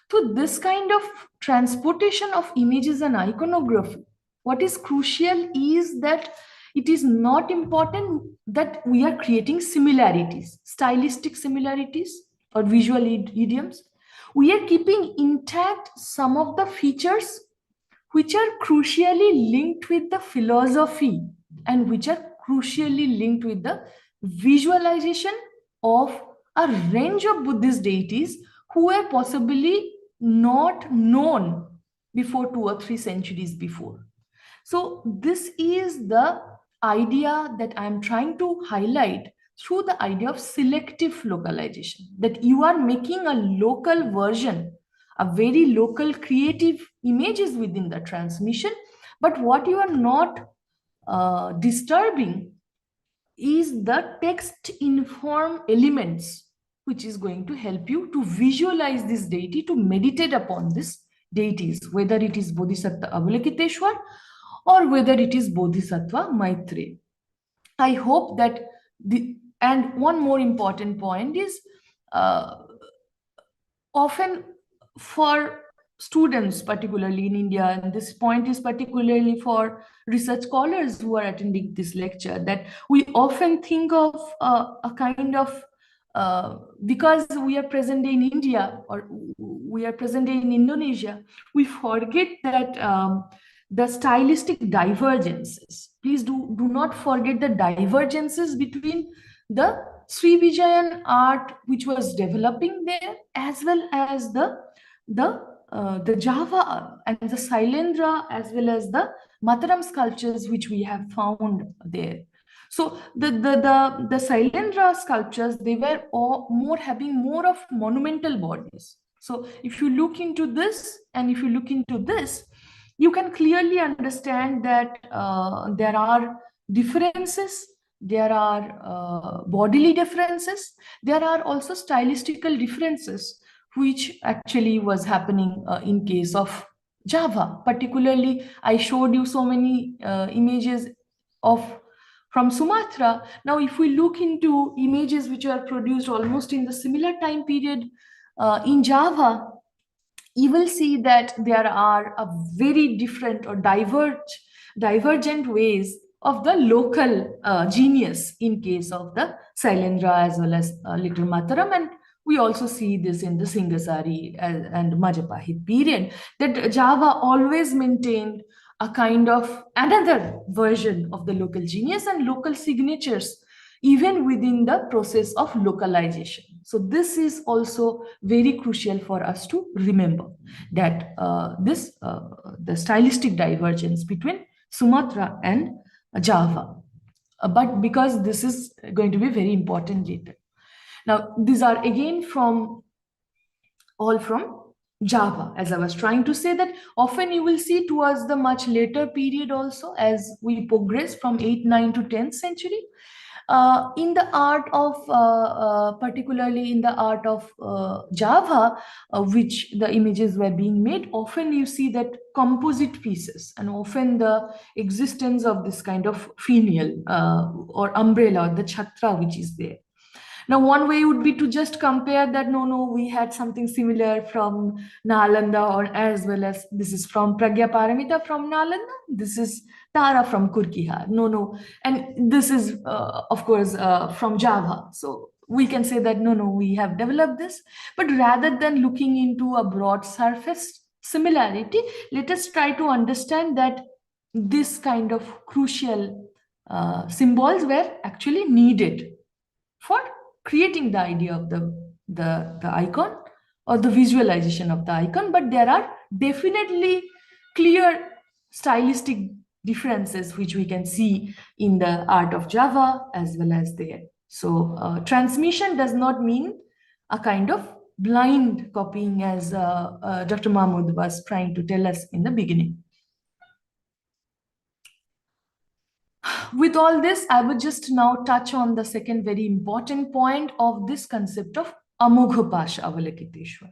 through this kind of transportation of images and iconography, what is crucial is that it is not important that we are creating similarities, stylistic similarities or visual idioms. We are keeping intact some of the features which are crucially linked with the philosophy and which are crucially linked with the visualization of a range of Buddhist deities who were possibly not known before 2 or 3 centuries before. So this is the idea that I'm trying to highlight through the idea of selective localization, that you are making a local version, a very local creative images within the transmission, but what you are not disturbing is the text informed elements, which is going to help you to visualize this deity, to meditate upon this deities, whether it is Bodhisattva Avalokiteshvara or whether it is Bodhisattva Maitreya. I hope that and one more important point is often for students, particularly in India, and this point is particularly for research scholars who are attending this lecture, that we often think of a kind of, because we are present in India or we are present in Indonesia, we forget that the stylistic divergences please do not forget the divergences between the Srivijayan art which was developing there, as well as the Java and the Sailendra, as well as the Mataram sculptures which we have found there. So the Sailendra sculptures, they were all having more of monumental bodies. So if you look into this and if you look into this, you can clearly understand that there are differences, there are bodily differences, there are also stylistical differences which actually was happening in case of Java. Particularly, I showed you so many images from Sumatra. Now, if we look into images which are produced almost in the similar time period in Java, you will see that there are a very different or divergent ways of the local genius in case of the Sailendra as well as Little Mataram, and we also see this in the Singasari and Majapahit period, that Java always maintained a kind of another version of the local genius and local signatures, even within the process of localization. So this is also very crucial for us to remember, that the stylistic divergence between Sumatra and Java. But because this is going to be very important later. Now, these are again all from Java, as I was trying to say, that often you will see towards the much later period also, as we progress from 8th, 9th to 10th century, in the art of, particularly in the art of Java, which the images were being made, often you see that composite pieces, and often the existence of this kind of finial or umbrella, or the chhatra which is there. Now, one way would be to just compare that, no, we had something similar from Nalanda, or as well as this is from Pragya Paramita from Nalanda, this is Tara from Kurkihar. No, and this is, of course, from Java. So we can say that, no, we have developed this. But rather than looking into a broad surface similarity, let us try to understand that this kind of crucial symbols were actually needed for creating the idea of the icon or the visualization of the icon. But there are definitely clear stylistic differences which we can see in the art of Java as well as there. So transmission does not mean a kind of blind copying, as Dr. Mahmood was trying to tell us in the beginning. With all this, I would just now touch on the second very important point of this concept of Amoghapasa Avalokiteshwar.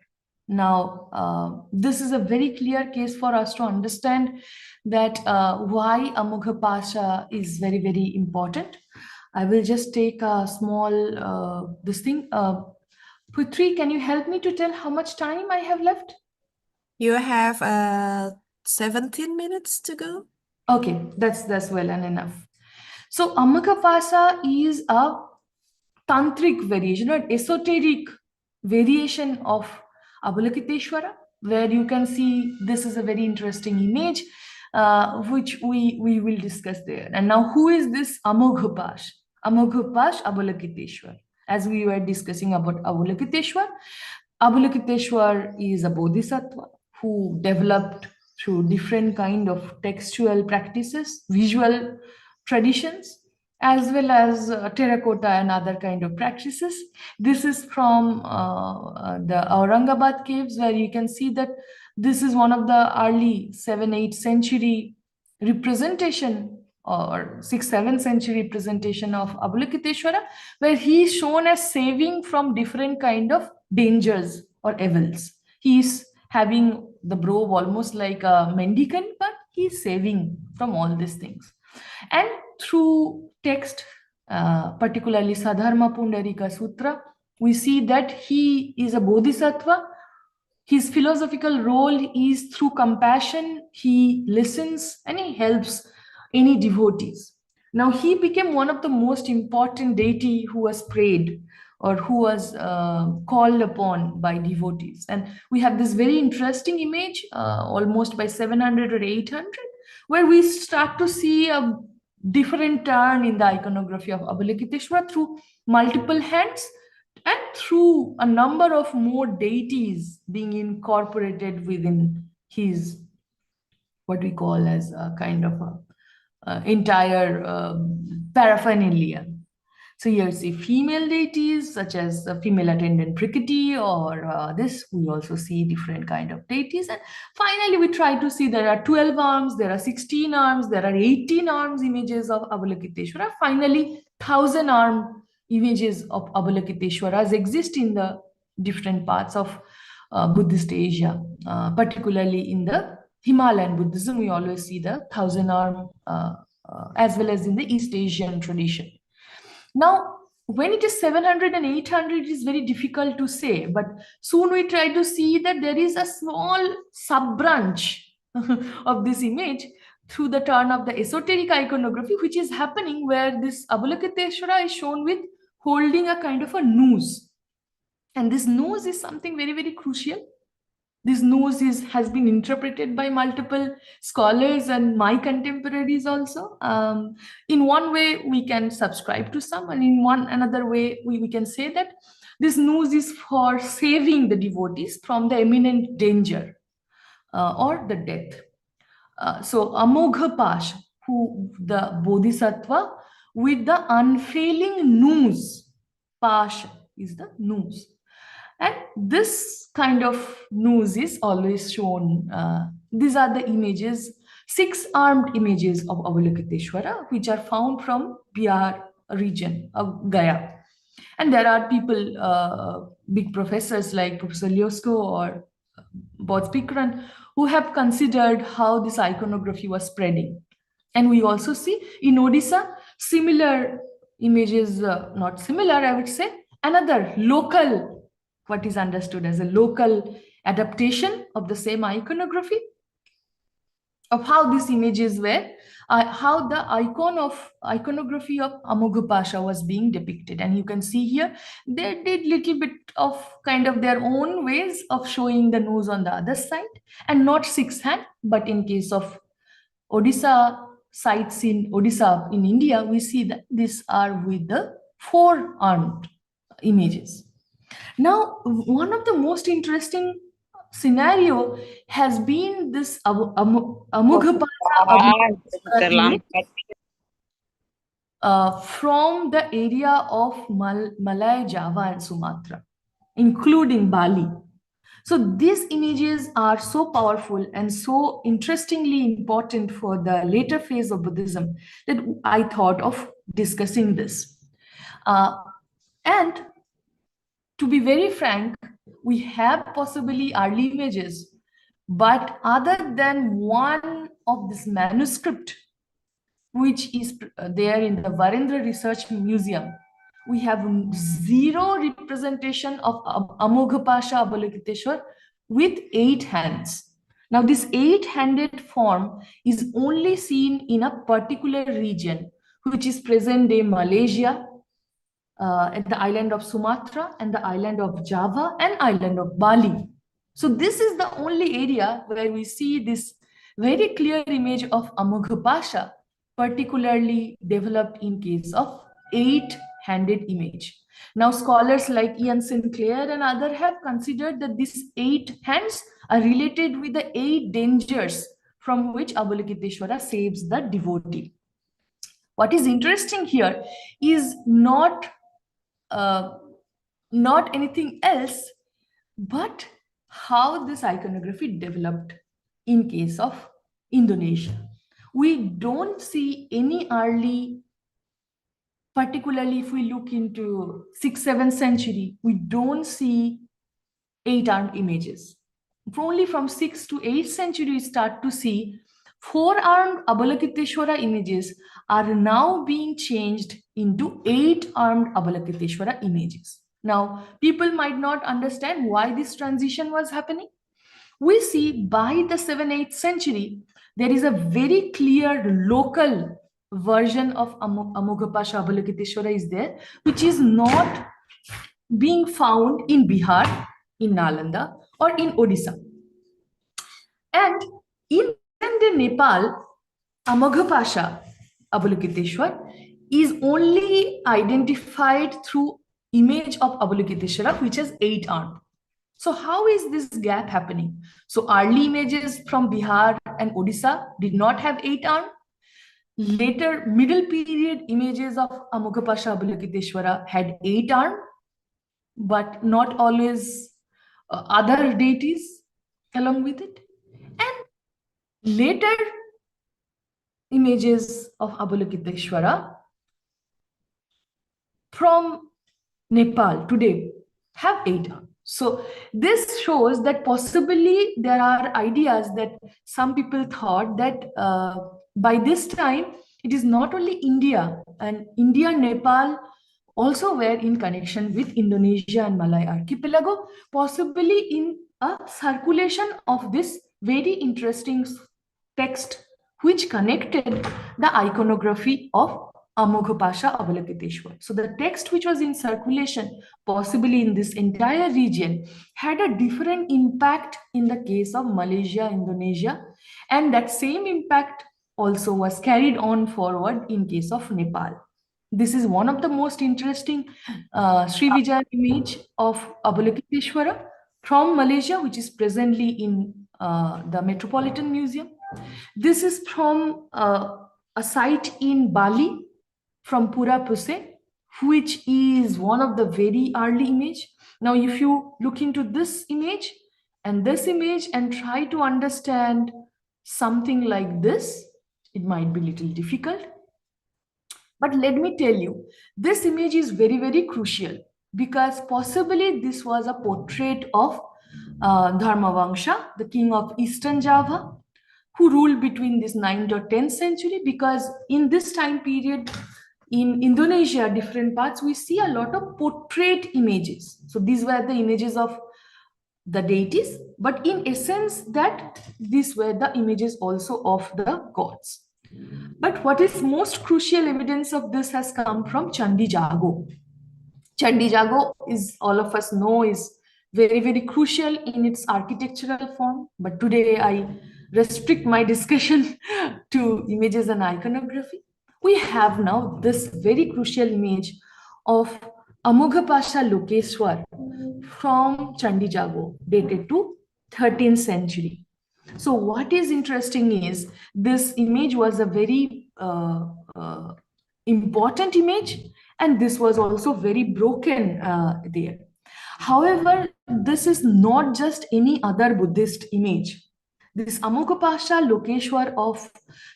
Now, this is a very clear case for us to understand that why Amoghapasa is very, very important. I will just take a small this thing. Putri, can you help me to tell how much time I have left? You have 17 minutes to go. Okay, that's well and enough. So Amoghapasa is a tantric variation, or esoteric variation of Avalokiteshwara, where you can see this is a very interesting image, which we will discuss there. And now, who is this Amoghapasa? Amoghapasa Avalokiteshwar. As we were discussing about Avalokiteshwar, Avalokiteshwar is a bodhisattva who developed through different kind of textual practices, visual traditions, as well as terracotta and other kind of practices. This is from the Aurangabad caves, where you can see that this is one of the early 7th-8th century representation, or 6th-7th century representation of Avalokiteshwara, where he is shown as saving from different kind of dangers or evils. He is having the robe almost like a mendicant, but he is saving from all these things. And through text, particularly Sadharma Pundarika Sutra, we see that he is a bodhisattva. His philosophical role is through compassion. He listens and he helps any devotees. Now, he became one of the most important deity who was prayed or who was called upon by devotees. And we have this very interesting image, almost by 700 or 800, where we start to see a different turn in the iconography of Avalokiteshvara through multiple hands and through a number of more deities being incorporated within his, what we call as a kind of entire paraphernalia. So here you see female deities such as the female attendant Prikiti or this. We also see different kind of deities. And finally, we try to see there are 12 arms, there are 16 arms, there are 18 arms images of Avalokiteshvara. Finally, 1,000 arm images of Avalokiteshvaras exist in the different parts of Buddhist Asia, particularly in the Himalayan Buddhism. We always see the 1,000 arm as well as in the East Asian tradition. Now, when it is 700 and 800, it is very difficult to say, but soon we try to see that there is a small sub-branch of this image through the turn of the esoteric iconography, which is happening where this Avalokiteshvara is shown with holding a kind of a noose. And this noose is something very, very crucial. This noose has been interpreted by multiple scholars and my contemporaries also. In one way, we can subscribe to some, and in one another way, we can say that this noose is for saving the devotees from the imminent danger or the death. So Amoghapasa, who the Bodhisattva with the unfailing noose, Pasha is the noose. And this kind of noose is always shown. These are the images, 6 armed images of Avalokiteshvara, which are found from Bihar region of Gaya. And there are people, big professors like Professor Liosko or Bodhpikran, who have considered how this iconography was spreading. And we also see in Odisha, similar images, not similar, I would say, another local, what is understood as a local adaptation of the same iconography, of how these images were, how the iconography of Amoghapasa was being depicted. And you can see here, they did little bit of kind of their own ways of showing the nose on the other side, and not 6 hand, but in case of Odisha, sites in Odisha in India, we see that these are with the 4 armed images. Now, one of the most interesting scenario has been this Amoghapasa from the area of Malay, Java and Sumatra, including Bali. So these images are so powerful and so interestingly important for the later phase of Buddhism that I thought of discussing this. And to be very frank, we have possibly early images, but other than one of this manuscript, which is there in the Varendra Research Museum, we have 0 representation of Amoghapasa Avalokiteshvara with 8 hands. Now, this 8-handed form is only seen in a particular region, which is present-day Malaysia, at the island of Sumatra and the island of Java and island of Bali. So this is the only area where we see this very clear image of Amoghapasa, particularly developed in case of 8-handed image. Now, scholars like Ian Sinclair and others have considered that these 8 hands are related with the 8 dangers from which Avalokiteshvara saves the devotee. What is interesting here is not anything else, but how this iconography developed in case of Indonesia. We don't see any early, particularly if we look into 6th, 7th century, we don't see 8-armed images. Only from 6th to 8th century, we start to see 4-armed Avalokiteshvara images are now being changed into 8-armed Avalokiteshvara images. Now, people might not understand why this transition was happening. We see by the 7th, 8th century, there is a very clear local version of Amoghapasa Avalokiteshvara is there, which is not being found in Bihar, in Nalanda, or in Odisha. And in Nepal, Amoghapasa Avalokiteshvara is only identified through image of Avalokiteshvara, which has 8 arms. So how is this gap happening? So early images from Bihar and Odisha did not have 8 arms. Later middle period images of Amoghapasa Avalokiteshvara had 8 arms, but not always other deities along with it. And later images of Avalokiteshvara from Nepal today have 8 arms. So this shows that possibly there are ideas that some people thought that by this time it is not only India, and India and Nepal also were in connection with Indonesia and Malay archipelago, possibly in a circulation of this very interesting text which connected the iconography of Amoghapasa Avalokiteshvara. So the text which was in circulation, possibly in this entire region, had a different impact in the case of Malaysia, Indonesia, and that same impact also was carried on forward in case of Nepal. This is one of the most interesting Sri Vijaya image of Avalokiteshvara from Malaysia, which is presently in the Metropolitan Museum. This is from a site in Bali, from Pura Puse, which is one of the very early image. Now, if you look into this image and try to understand something like this, it might be a little difficult. But let me tell you, this image is very, very crucial because possibly this was a portrait of Dharmavangsha, the king of Eastern Java, who ruled between this 9th or 10th century, because in this time period, in Indonesia, different parts, we see a lot of portrait images. So these were the images of the deities, but in essence that these were the images also of the gods. But what is most crucial evidence of this has come from Chandi Jago. Chandi Jago is, all of us know, is very, very crucial in its architectural form. But today I restrict my discussion to images and iconography. We have now this very crucial image of Amoghapasa Lokeswar from Chandi Jago, dated to 13th century. So what is interesting is this image was a very important image, and this was also very broken there. However, this is not just any other Buddhist image. This Amoghapasa Lokeshwar of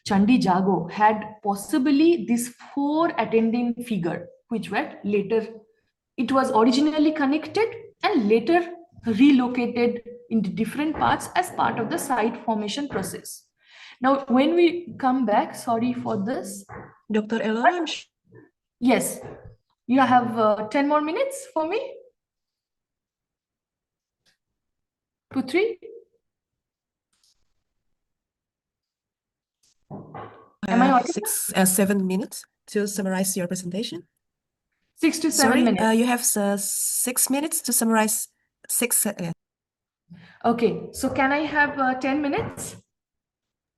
Chandi Jago had possibly these 4 attending figure, which were later, it was originally connected and later relocated into different parts as part of the site formation process. Now, when we come back, sorry for this. Dr. Elora, yes, you have 10 more minutes for me? Putri? Am I on 7 minutes to summarize your presentation? 6 to 7 minutes. You have 6 minutes to summarize 6. Okay, so can I have 10 minutes?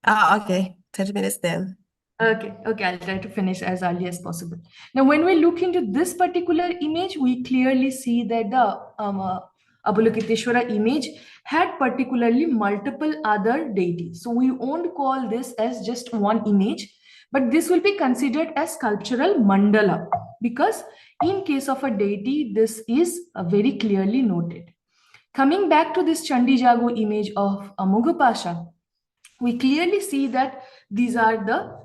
Okay, 10 minutes then. Okay, I'll try to finish as early as possible. Now, when we look into this particular image, we clearly see that the Avalokiteshvara image had particularly multiple other deities. So we won't call this as just one image, but this will be considered as sculptural mandala, because in case of a deity, this is very clearly noted. Coming back to this Chandi Jago image of Amoghapasa, we clearly see that these are the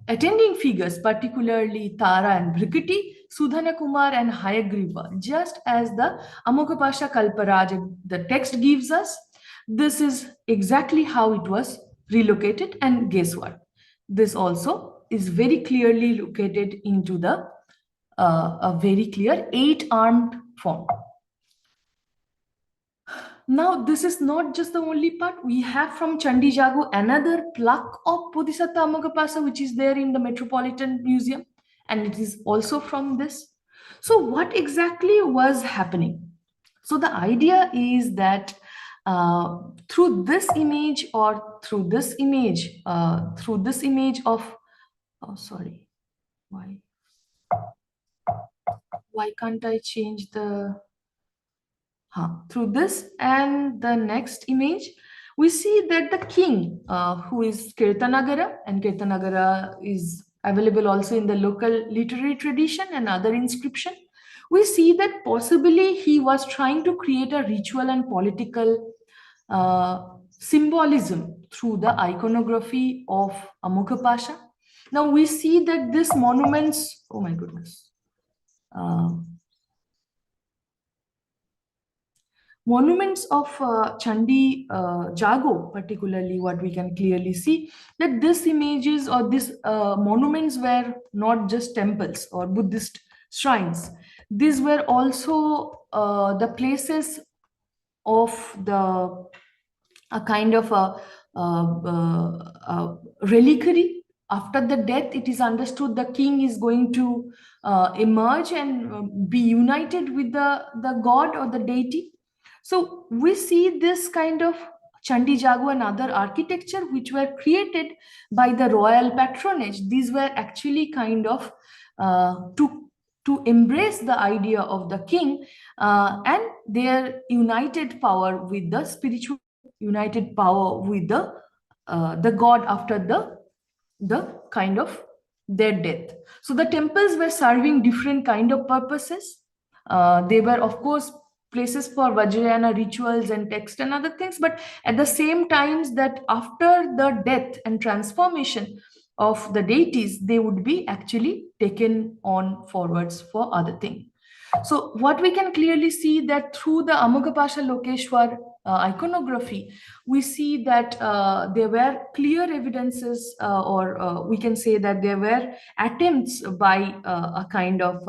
attending figures, particularly Tara and Brikiti, Sudhana Kumar and Hayagriva, just as the Amoghapasa Kalparaj, the text gives us. This is exactly how it was relocated, and guess what? This also is very clearly located into the a very clear 8-armed form. Now, this is not just the only part. We have from Chandi Jago another plaque of Bodhisattva Amoghapasa, which is there in the Metropolitan Museum, and it is also from this. So what exactly was happening? So the idea is that through this image, or through this image of Oh, sorry. Why can't I change the through this? And the next image, we see that the king, who is Kirtanagara, and Kirtanagara is available also in the local literary tradition and other inscription. We see that possibly he was trying to create a ritual and political symbolism through the iconography of Amoghapasa. Now we see that this monuments, oh my goodness, monuments of Chandi Jago, particularly, what we can clearly see that these images or these monuments were not just temples or Buddhist shrines. These were also the places of the a kind of a reliquary. After the death, it is understood the king is going to emerge and be united with the god or the deity. So we see this kind of Chandi Jago and other architecture which were created by the royal patronage. These were actually kind of to embrace the idea of the king and their united power with the spiritual united power with the god after the kind of their death. So the temples were serving different kind of purposes. They were, of course, places for Vajrayana rituals and text and other things, but at the same times that after the death and transformation of the deities, they would be actually taken on forwards for other things. So what we can clearly see that through the Amoghapasa Lokeshwar iconography, we see that there were clear evidences or we can say that there were attempts by a kind of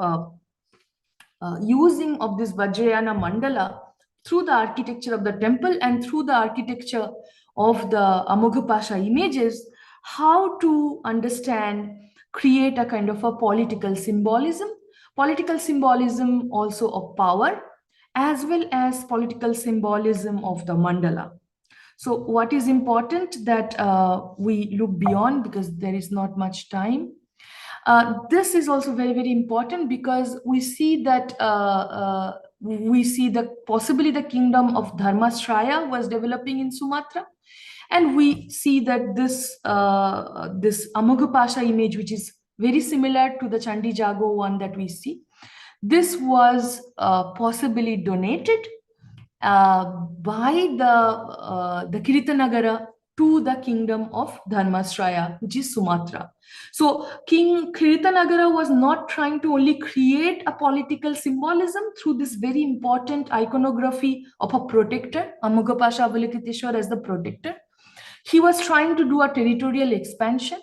using of this Vajrayana mandala through the architecture of the temple and through the architecture of the Amoghapasa images, how to understand, create a kind of a political symbolism also of power, as well as political symbolism of the mandala. So what is important that we look beyond, because there is not much time. This is also very, very important because we see that possibly the kingdom of Dharmasraya was developing in Sumatra, and we see that this Amoghapasa image, which is very similar to the Chandi Jago one that we see, this was possibly donated by the Kirtanagara to the kingdom of Dharmasraya, which is Sumatra. So King Kirtanagara was not trying to only create a political symbolism through this very important iconography of a protector, Amoghapasa Avalokiteshwar as the protector. He was trying to do a territorial expansion.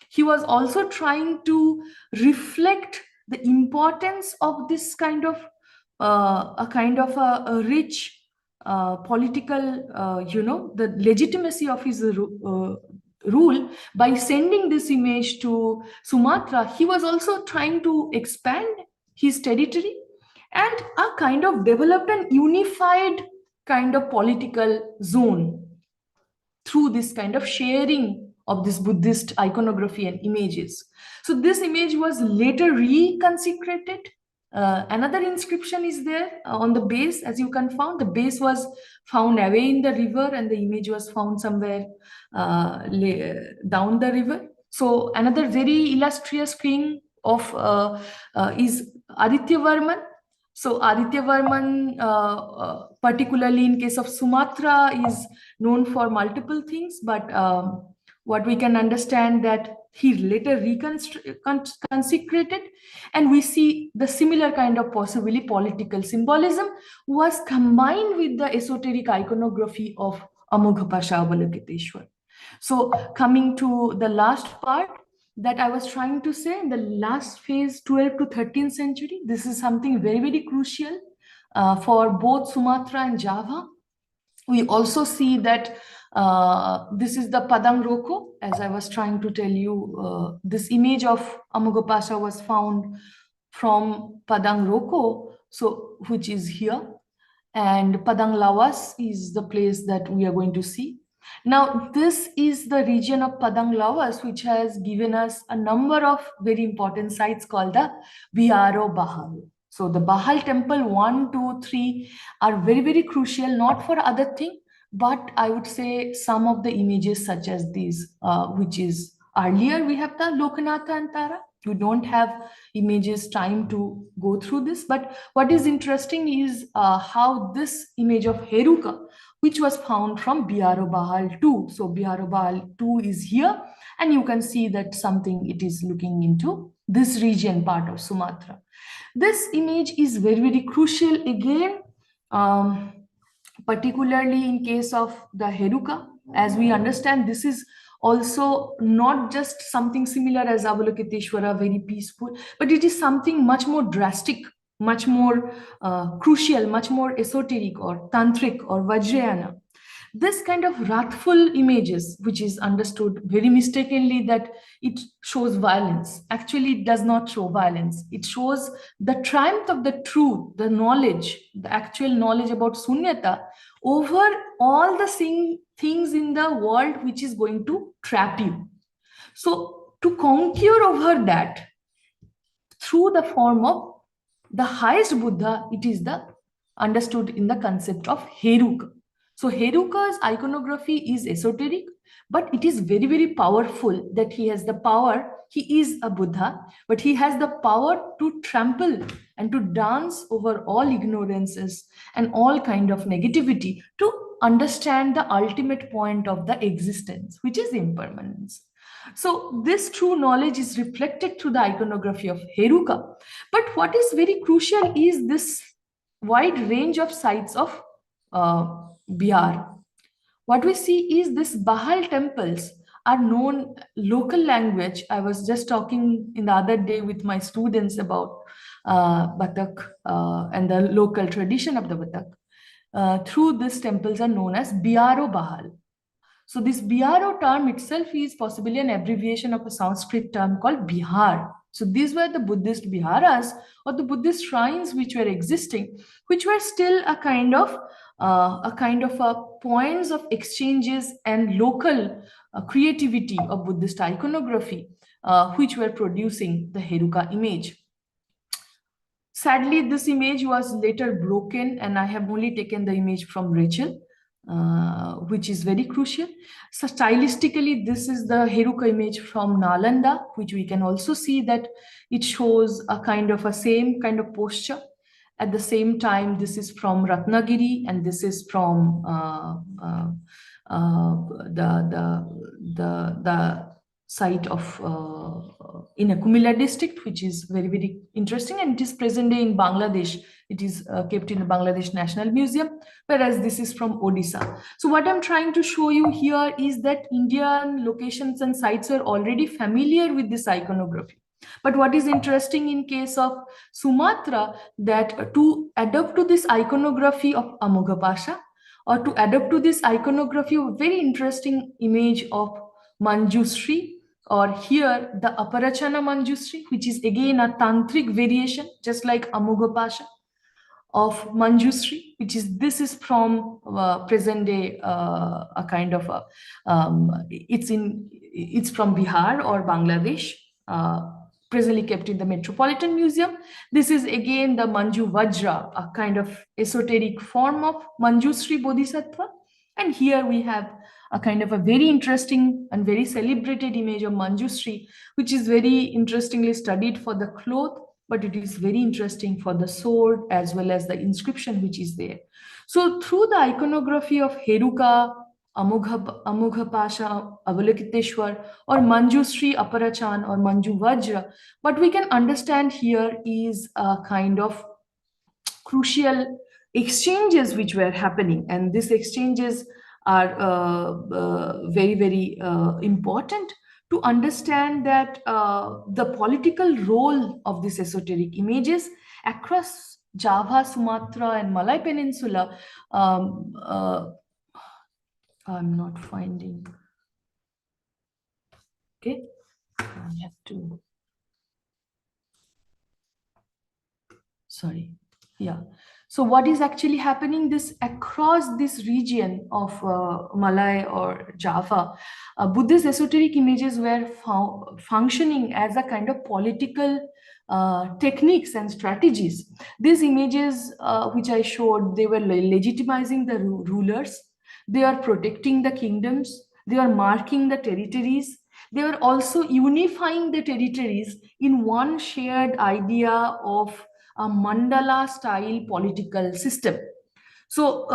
He was also trying to reflect the importance of this kind of a rich political, the legitimacy of his rule by sending this image to Sumatra. He was also trying to expand his territory and a kind of develop an unified kind of political zone through this kind of sharing of this Buddhist iconography and images. So this image was later reconsecrated. Another inscription is there on the base, as you can find. The base was found away in the river and the image was found somewhere down the river. So another very illustrious king of is Aditya Varman. So Aditya Varman, particularly in case of Sumatra, is known for multiple things, but what we can understand that he later consecrated, and we see the similar kind of possibly political symbolism was combined with the esoteric iconography of Amoghapasa Avalokiteshwar. So coming to the last part that I was trying to say, in the last phase, 12th to 13th century, this is something very, very crucial for both Sumatra and Java. We also see that this is the Padang Roko, as I was trying to tell you. This image of Amoghapasa was found from Padang Roko, so which is here, and Padang Lawas is the place that we are going to see. Now, this is the region of Padang Lawas, which has given us a number of very important sites called the Biaro Bahal. So the Bahal temple 1, 2, 3 are very, very crucial, not for other thing, but I would say some of the images such as these, which is earlier we have the Lokanatha and Tara. We don't have images time to go through this, but what is interesting is how this image of Heruka, which was found from Biaro Bahal 2. So Biaro Bahal 2 is here, and you can see that something it is looking into this region part of Sumatra. This image is very, very crucial again, particularly in case of the Heruka. As we understand, this is also not just something similar as Avalokiteshvara, very peaceful, but it is something much more drastic, much more crucial, much more esoteric or tantric or Vajrayana. This kind of wrathful images, which is understood very mistakenly that it shows violence, actually it does not show violence. It shows the triumph of the truth, the knowledge, the actual knowledge about Sunyata over all the things in the world which is going to trap you. So to conquer over that through the form of the highest Buddha, it is the understood in the concept of Heruka. So Heruka's iconography is esoteric, but it is very, very powerful that he has the power. He is a Buddha, but he has the power to trample and to dance over all ignorances and all kind of negativity to understand the ultimate point of the existence, which is impermanence. So this true knowledge is reflected through the iconography of Heruka. But what is very crucial is this wide range of sites of Bihar. What we see is this Bahal temples are known local language. I was just talking in the other day with my students about Batak and the local tradition of the Batak. Through these temples are known as Biaro Bahal. So this Biaro term itself is possibly an abbreviation of a Sanskrit term called Bihar. So these were the Buddhist Biharas or the Buddhist shrines which were existing, which were still a kind of points of exchanges and local creativity of Buddhist iconography, which were producing the Heruka image. Sadly, this image was later broken, and I have only taken the image from Rachel, which is very crucial. So stylistically, this is the Heruka image from Nalanda, which we can also see that it shows a kind of a same kind of posture. At the same time, this is from Ratnagiri, and this is from the site of in a Kumila district, which is very, very interesting, and it is present day in Bangladesh. It is kept in the Bangladesh National Museum, whereas this is from Odisha. So what I'm trying to show you here is that Indian locations and sites are already familiar with this iconography. But what is interesting in case of Sumatra, that to adapt to this iconography of Amoghapasa, or to adapt to this iconography of a very interesting image of Manjusri, or here the Aparachana Manjusri, which is again a tantric variation, just like Amoghapasa, of Manjusri, which is this is from present day a kind of a it's from Bihar or Bangladesh, presently kept in the Metropolitan Museum. This is again the Manju Vajra, a kind of esoteric form of Manjusri Bodhisattva. And here we have a kind of a very interesting and very celebrated image of Manjusri, which is very interestingly studied for the cloth, but it is very interesting for the sword as well as the inscription which is there. So through the iconography of Heruka, Amoghapasa, Avalokiteshwar, or Manjusri Aparachan or Manju Vajra, what we can understand here is a kind of crucial exchanges which were happening, and these exchanges are very, very important to understand that the political role of these esoteric images across Java, Sumatra, and Malay Peninsula. I'm not finding. Okay, I have to. Sorry. Yeah. So what is actually happening this across this region of Malay or Java? Buddhist esoteric images were functioning as a kind of political techniques and strategies. These images which I showed, they were legitimizing the rulers, they are protecting the kingdoms, they are marking the territories, they were also unifying the territories in one shared idea of a mandala style political system. So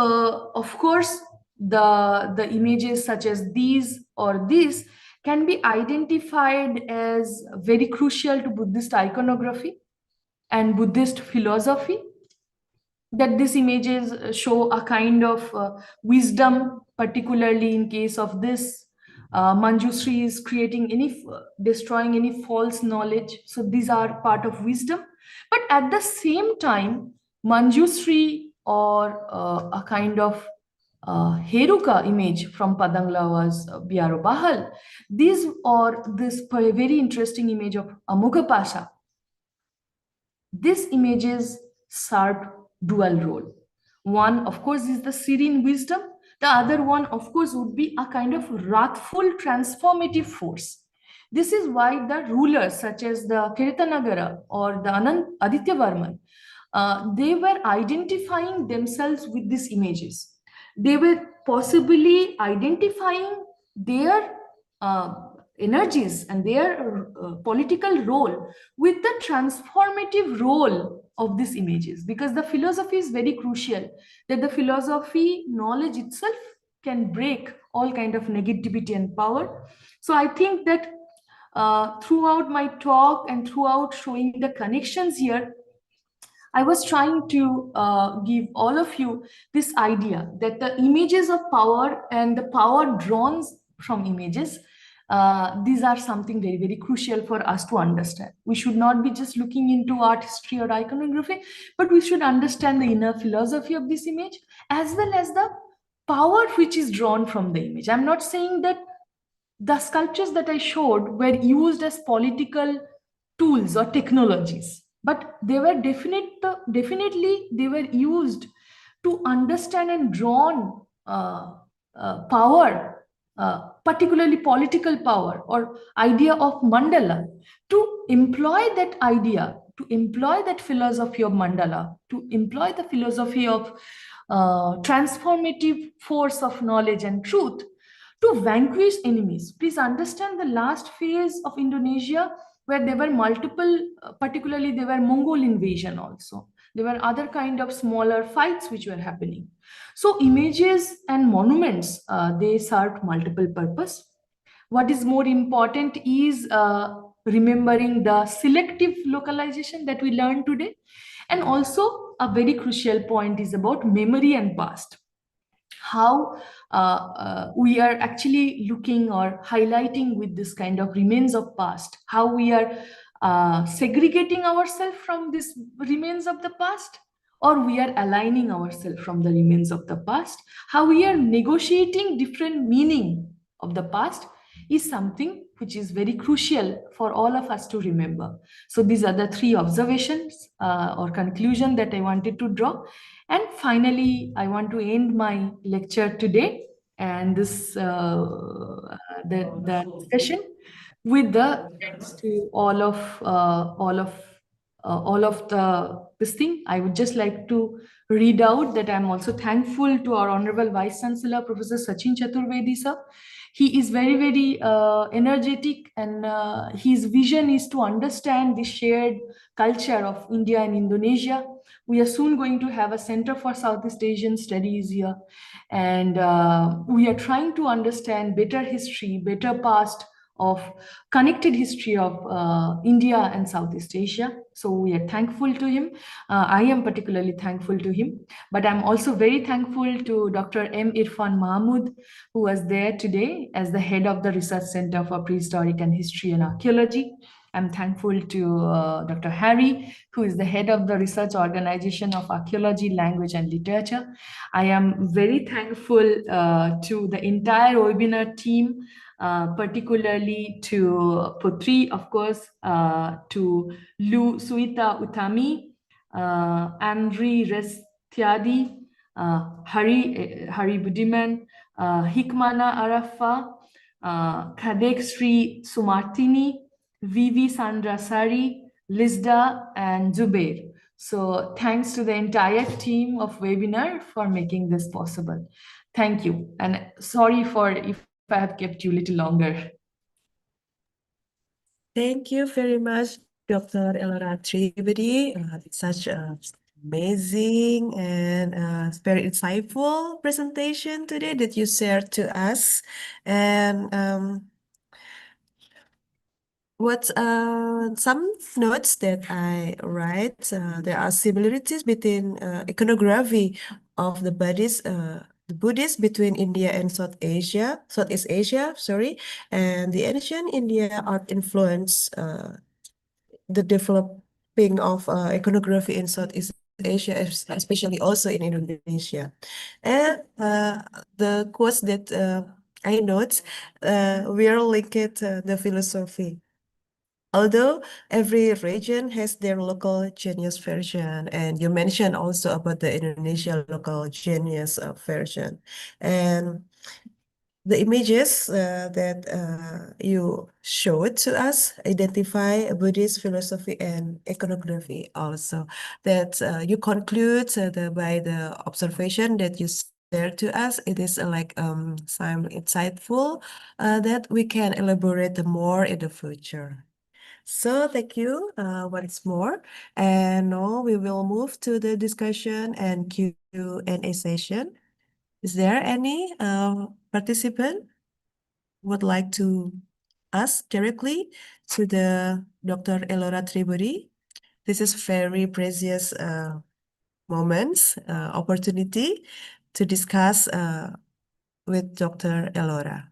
of course the images such as these or this can be identified as very crucial to Buddhist iconography and Buddhist philosophy, that these images show a kind of wisdom, particularly in case of this Manjusri is creating any destroying any false knowledge. So these are part of wisdom, but at the same time Manjusri or a kind of Heruka image from Padanglawa's Biaro Bahal, these or this very interesting image of Amoghapasa, these images serve dual role. One, of course, is the serene wisdom. The other one, of course, would be a kind of wrathful transformative force. This is why the rulers such as the Kirtanagara or the Aditya Varman, they were identifying themselves with these images. They were possibly identifying their energies and their political role with the transformative role of these images, because the philosophy is very crucial, that the philosophy knowledge itself can break all kind of negativity and power. So I think that throughout my talk and throughout showing the connections here, I was trying to give all of you this idea that the images of power and the power drawn from images, these are something very, very crucial for us to understand. We should not be just looking into art history or iconography, but we should understand the inner philosophy of this image as well as the power which is drawn from the image. I'm not saying that the sculptures that I showed were used as political tools or technologies, but they were definitely they were used to understand and drawn power, particularly political power or idea of mandala, to employ that idea, to employ that philosophy of mandala, to employ the philosophy of transformative force of knowledge and truth to vanquish enemies. Please understand the last phase of Indonesia, where there were multiple, particularly there were Mongol invasion also. There were other kind of smaller fights which were happening. So images and monuments, they served multiple purpose. What is more important is remembering the selective localization that we learned today. And also a very crucial point is about memory and past. How we are actually looking or highlighting with this kind of remains of past, how we are segregating ourselves from this remains of the past, or we are aligning ourselves from the remains of the past, how we are negotiating different meaning of the past is something which is very crucial for all of us to remember. So these are the three observations or conclusion that I wanted to draw. And finally, I want to end my lecture today and this the discussion with the thanks to all of this thing. I would just like to read out that I'm also thankful to our Honorable Vice Chancellor, Professor Sachin Chaturvedi sir. He is very, very energetic, and his vision is to understand the shared culture of India and Indonesia. We are soon going to have a Center for Southeast Asian Studies here, and we are trying to understand better history, better past of connected history of India and Southeast Asia. So we are thankful to him. I am particularly thankful to him, but I'm also very thankful to Dr. M. Irfan Mahmood, who was there today as the head of the Research Center for Prehistoric and History and Archaeology. I'm thankful to Dr. Harry, who is the head of the Research Organization of Archaeology, Language and Literature. I am very thankful to the entire webinar team, particularly to Putri, of course, to Lu Suita Utami, Andri Tiadi, Hari Budiman, Hikmana Arafa, Kadek Sri Sumartini, Vivi Sandrasari, Lizda, and Zubair. So thanks to the entire team of webinar for making this possible. Thank you. And sorry for if I have kept you a little longer. Thank you very much, Dr. Elora Tribedy. It's such a amazing and very insightful presentation today that you shared to us. And some notes that I write, there are similarities between iconography of the Buddhists between India and Southeast Asia, sorry, and the ancient India art influence the developing of iconography in Southeast Asia, especially also in Indonesia. And the quotes that I note will link it the philosophy. Although every region has their local genius version, and you mentioned also about the Indonesia local genius version, and the images that you showed to us identify Buddhist philosophy and iconography also. That you conclude by the observation that you shared to us, it is like some insightful that we can elaborate more in the future. So thank you once more. And now we will move to the discussion and Q&A session. Is there any participant would like to ask directly to the Dr. Elora Tribedy? This is very precious moments, opportunity to discuss with Dr. Elora.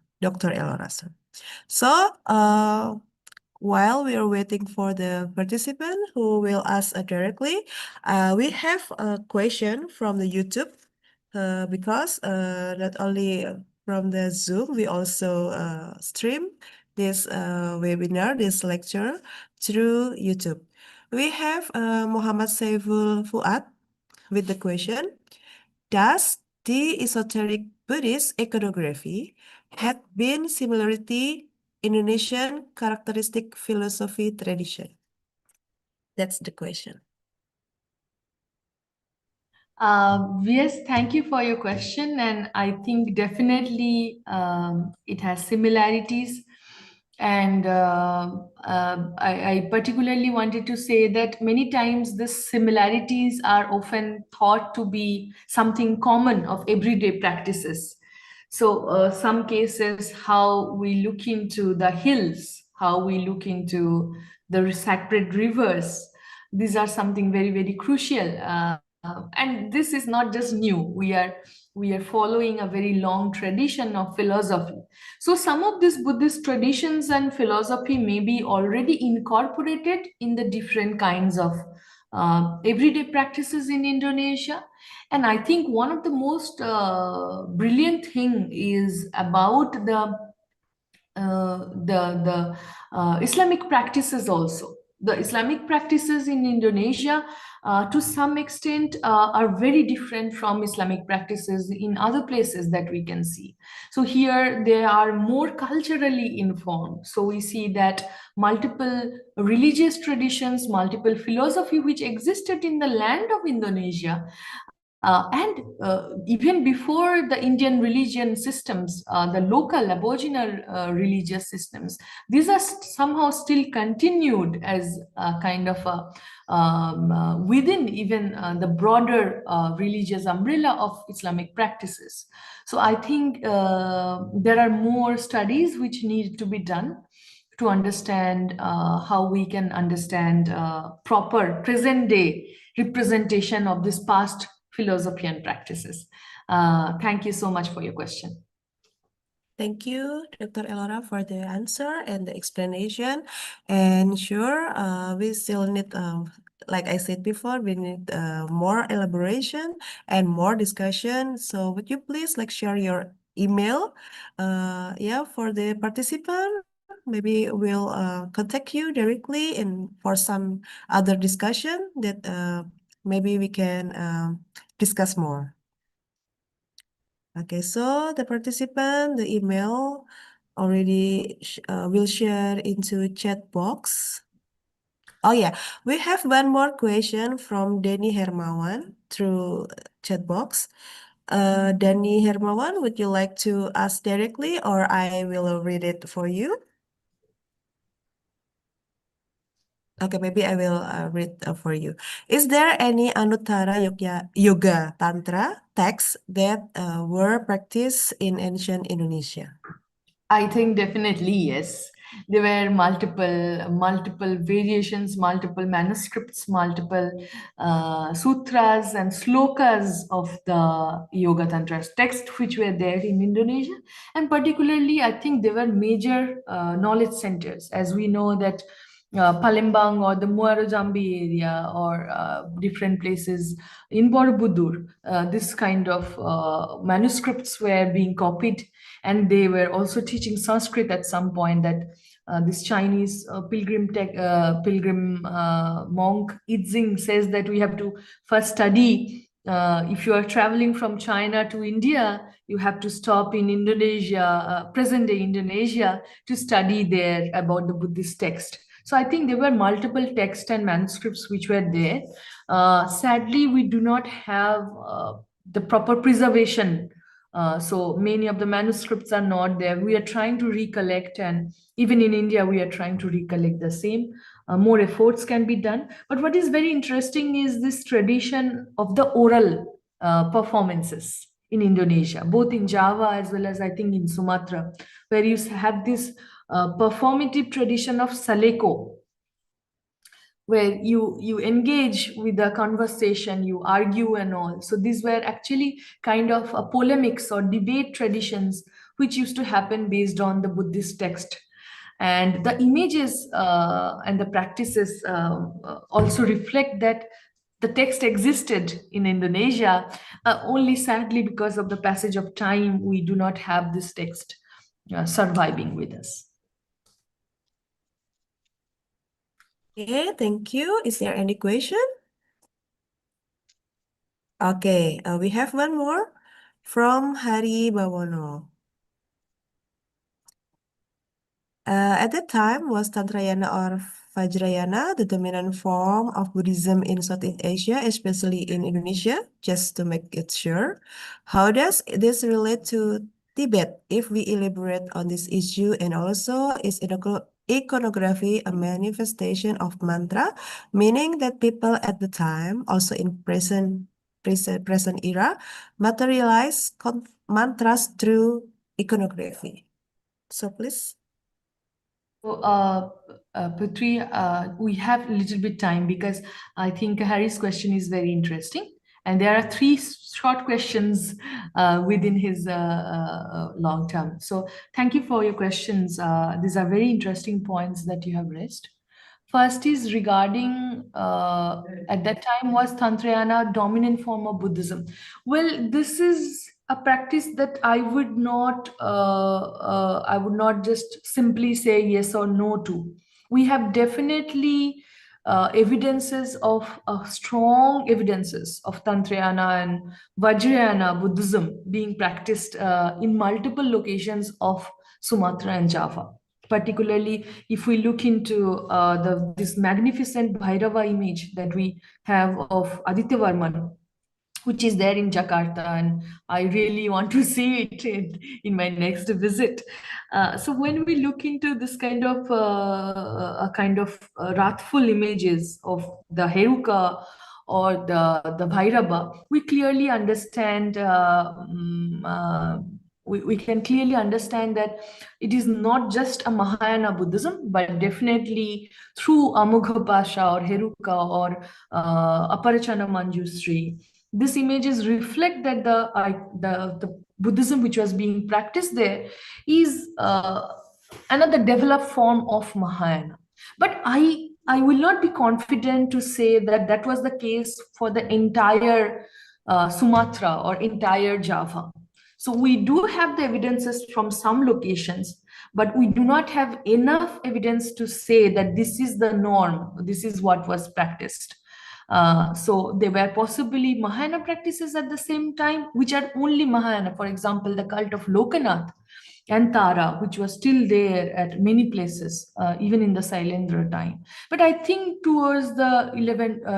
So while we are waiting for the participant who will ask directly, we have a question from the YouTube because not only from the Zoom, we also stream this webinar, this lecture through YouTube. We have Muhammad Saiful Fuad with the question, does the esoteric Buddhist iconography had been similarity Indonesian characteristic philosophy tradition? That's the question. Yes, thank you for your question. And I think definitely it has similarities. And I particularly wanted to say that many times the similarities are often thought to be something common of everyday practices. So some cases, how we look into the hills, how we look into the sacred rivers, these are something very, very crucial. And this is not just new. We are following a very long tradition of philosophy. So some of these Buddhist traditions and philosophy may be already incorporated in the different kinds of everyday practices in Indonesia. And I think one of the most brilliant thing is about the Islamic practices also. The Islamic practices in Indonesia, to some extent, are very different from Islamic practices in other places that we can see. So here they are more culturally informed. So we see that multiple religious traditions, multiple philosophy which existed in the land of Indonesia, and even before the Indian religion systems, the local aboriginal religious systems, these are somehow still continued as a kind of within even the broader religious umbrella of Islamic practices. So I think there are more studies which need to be done to understand how we can understand proper present day representation of this past philosophy and practices. Thank you so much for your question. Thank you, Dr. Elora, for the answer and the explanation. And sure, we still need, like I said before, we need more elaboration and more discussion. So would you please share your email, for the participant? Maybe we'll contact you directly and for some other discussion that maybe we can discuss more. Okay, so the participant, the email already will share into chat box. Oh yeah, we have one more question from Denny Hermawan through chat box. Denny Hermawan, would you like to ask directly or I will read it for you? Okay, maybe I will read for you. Is there any Anuttara Yoga Tantra texts that were practiced in ancient Indonesia? I think definitely yes. There were multiple variations, multiple manuscripts, multiple sutras and slokas of the Yoga Tantra text which were there in Indonesia. And particularly, I think there were major knowledge centers. As we know that Palembang or the Muaro Jambi area or different places in Borobudur, this kind of manuscripts were being copied, and they were also teaching Sanskrit at some point. That this Chinese pilgrim monk Yizing says that we have to first study. If you are traveling from China to India, you have to stop in Indonesia, present-day Indonesia, to study there about the Buddhist text. So I think there were multiple texts and manuscripts which were there. Sadly, we do not have the proper preservation. So many of the manuscripts are not there. We are trying to recollect, and even in India, we are trying to recollect the same. More efforts can be done. But what is very interesting is this tradition of the oral performances in Indonesia, both in Java as well as I think in Sumatra, where you have this performative tradition of saleko, where you engage with the conversation, you argue and all. So these were actually kind of polemics or debate traditions which used to happen based on the Buddhist text. And the images and the practices also reflect that the text existed in Indonesia, only sadly because of the passage of time, we do not have this text surviving with us. Okay, thank you. Is there any question? Okay, we have one more from Hari Bawono. At that time, was Tantrayana or Vajrayana the dominant form of Buddhism in Southeast Asia, especially in Indonesia? Just to make it sure. How does this relate to Tibet, if we elaborate on this issue? And also, is iconography a manifestation of mantra, meaning that people at the time, also in present era, materialize mantras through iconography? So please. So, Putri, we have a little bit time because I think Harry's question is very interesting. And there are three short questions within his long term. So thank you for your questions. These are very interesting points that you have raised. First is regarding, at that time, was Tantrayana dominant form of Buddhism? Well, this is a practice that I would not just simply say yes or no to. We have definitely evidences of strong evidences of Tantrayana and Vajrayana Buddhism being practiced in multiple locations of Sumatra and Java. Particularly, if we look into this magnificent Bhairava image that we have of Aditya Varman, which is there in Jakarta, and I really want to see it in my next visit. So when we look into this kind of wrathful images of the Heruka or the Bhairava, we clearly understand. We can clearly understand that it is not just a Mahayana Buddhism, but definitely through Amoghapasa or Heruka or Aparachana Manjusri, these images reflect that the Buddhism which was being practiced there is another developed form of Mahayana. But I will not be confident to say that that was the case for the entire Sumatra or entire Java. So we do have the evidences from some locations, but we do not have enough evidence to say that this is the norm, this is what was practiced. So there were possibly Mahayana practices at the same time, which are only Mahayana. For example, the cult of Lokanath and Tara, which was still there at many places, even in the Sailendra time. But I think towards the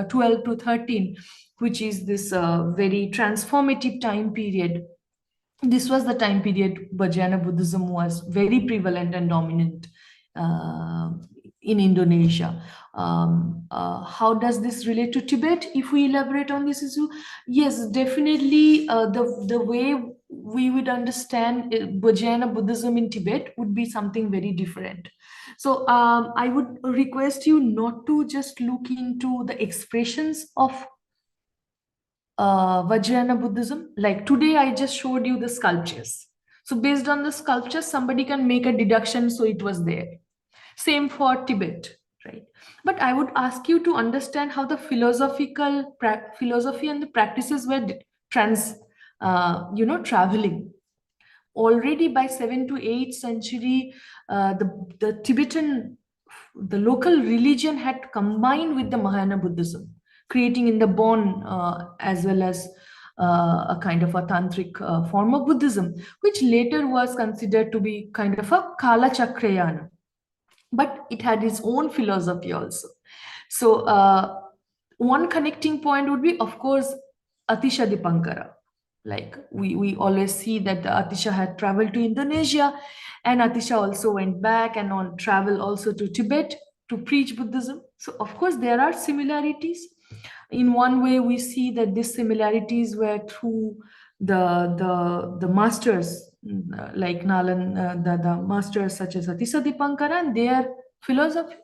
12 to 13, which is this very transformative time period, this was the time period Vajrayana Buddhism was very prevalent and dominant in Indonesia. How does this relate to Tibet? If we elaborate on this issue, yes, definitely the way we would understand Vajrayana Buddhism in Tibet would be something very different. So I would request you not to just look into the expressions of Vajrayana Buddhism. Like today, I just showed you the sculptures. So based on the sculptures, somebody can make a deduction, so it was there. Same for Tibet, right? But I would ask you to understand how the philosophy and the practices were traveling. Already by 7th to 8th century, the local religion had combined with the Mahayana Buddhism, creating in the Bon as well as a kind of a tantric form of Buddhism, which later was considered to be kind of a Kala Chakrayana. But it had its own philosophy also. So one connecting point would be, of course, Atisha Dipankara. Like we always see that Atisha had traveled to Indonesia, and Atisha also went back and on travel also to Tibet to preach Buddhism. So of course there are similarities. In one way, we see that these similarities were through the masters like Nalan, the masters such as Atisha Dipankara and their philosophy.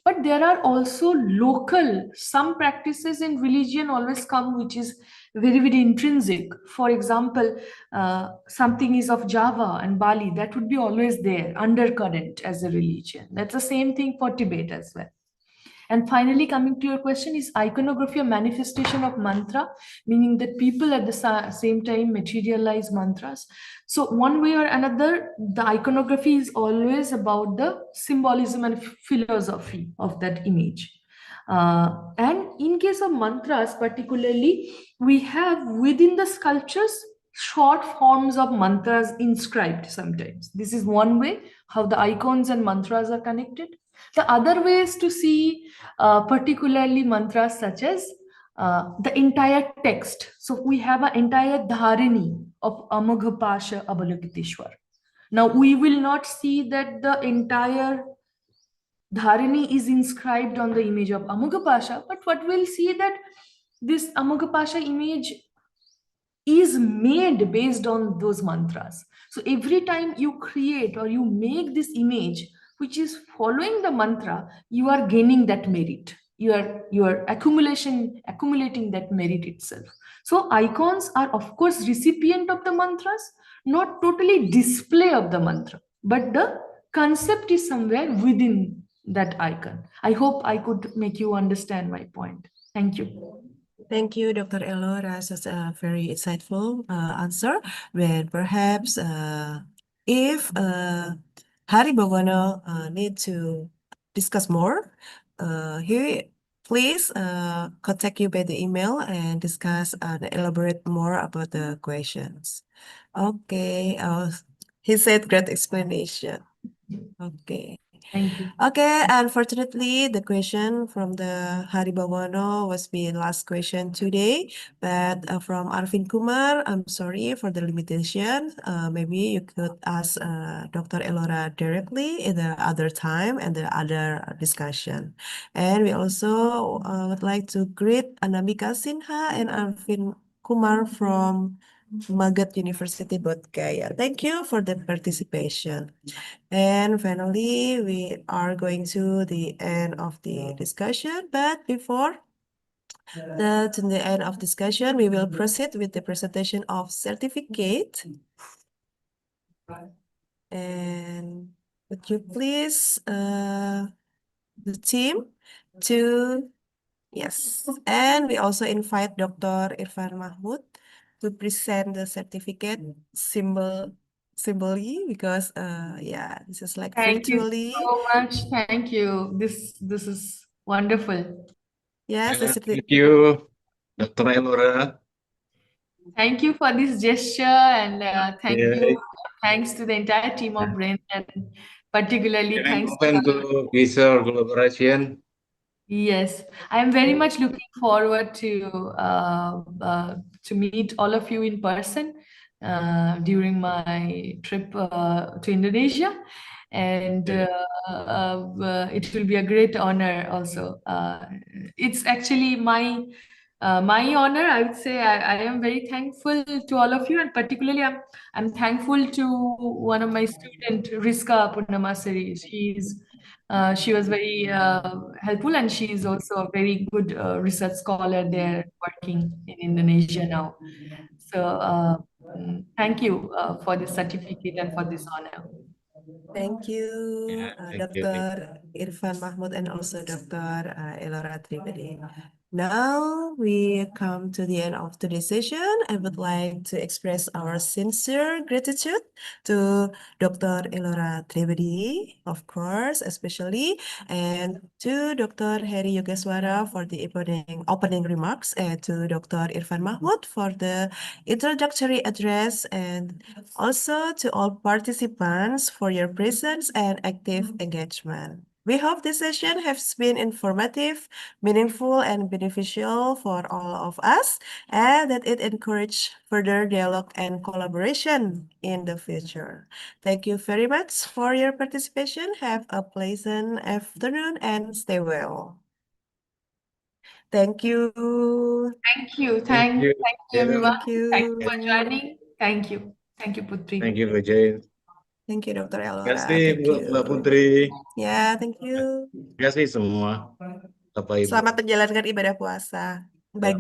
But there are also local, some practices in religion always come which is very, very intrinsic. For example, something is of Java and Bali, that would be always there, undercurrent as a religion. That's the same thing for Tibet as well. And finally, coming to your question, is iconography a manifestation of mantra, meaning that people at the same time materialize mantras? So one way or another, the iconography is always about the symbolism and philosophy of that image. And in case of mantras particularly, we have within the sculptures short forms of mantras inscribed sometimes. This is one way how the icons and mantras are connected. The other way is to see particularly mantras such as the entire text. So we have an entire dharani of Amoghapasa Avalokiteshwar. Now we will not see that the entire dharani is inscribed on the image of Amoghapasa, but what we'll see that this Amoghapasa image is made based on those mantras. So every time you create or you make this image which is following the mantra, you are gaining that merit. You are accumulating that merit itself. So icons are of course recipient of the mantras, not totally display of the mantra, but the concept is somewhere within that icon. I hope I could make you understand my point. Thank you. Thank you, Dr. Elora, such a very insightful answer. When perhaps if Hari Bawono need to discuss more, he please contact you by the email and discuss and elaborate more about the questions. Okay, he said great explanation. Okay. Thank you. Okay, unfortunately, the question from the Hari Bawono was the last question today, but from Arvin Kumar, I'm sorry for the limitation. Maybe you could ask Dr. Elora directly in the other time and the other discussion. And we also would like to greet Anambika Sinha and Arvin Kumar from Magat University, Bodh Gaya. Thank you for the participation. And finally, we are going to the end of the discussion. But before to the end of discussion, we will proceed with the presentation of certificate. And would you please, the team to, yes. And we also invite Dr. Irfan Mahmud to present the certificate symbolically because yeah, this is like Thank virtually. you so much. Thank you. This is wonderful. Yes, the Thank you, Dr. Elora. Thank you for this gesture, and Yeah. thanks to the entire team of BRIN, and particularly And I'm thanks. open to future collaboration. Yes, I'm very much looking forward to meet all of you in person during my trip to Indonesia, and it will be a great honor also. It's actually my honor. I would say I am very thankful to all of you, and particularly I'm thankful to one of my student, Rizka Purnamasari. She was very helpful, and she is also a very good research scholar there working in Indonesia now. So thank you for this certificate and for this honor. Thank you, Thank you. Dr. Irfan Mahmud and also Dr. Elora Tribedy. Now we come to the end of today's session. I would like to express our sincere gratitude to Dr. Elora Tribedy, of course, especially, and to Dr. Heri Yogeswara for the opening remarks, and to Dr. Irfan Mahmud for the introductory address, and also to all participants for your presence and active engagement. We hope this session has been informative, meaningful, and beneficial for all of us, and that it encouraged further dialogue and collaboration in the future. Thank you very much for your participation. Have a pleasant afternoon and stay well. Thank you. Thank you, Thank you. everyone. Thank you. Thank you for joining. Thank you, Putri. Thank you, Vijay. Thank you, Dr. Terima Elora. kasih, Thank you. Mbak Putri. Ya, thank you. Terima kasih semua. Bapak Ibu. Selamat menjalankan ibadah puasa. Bagi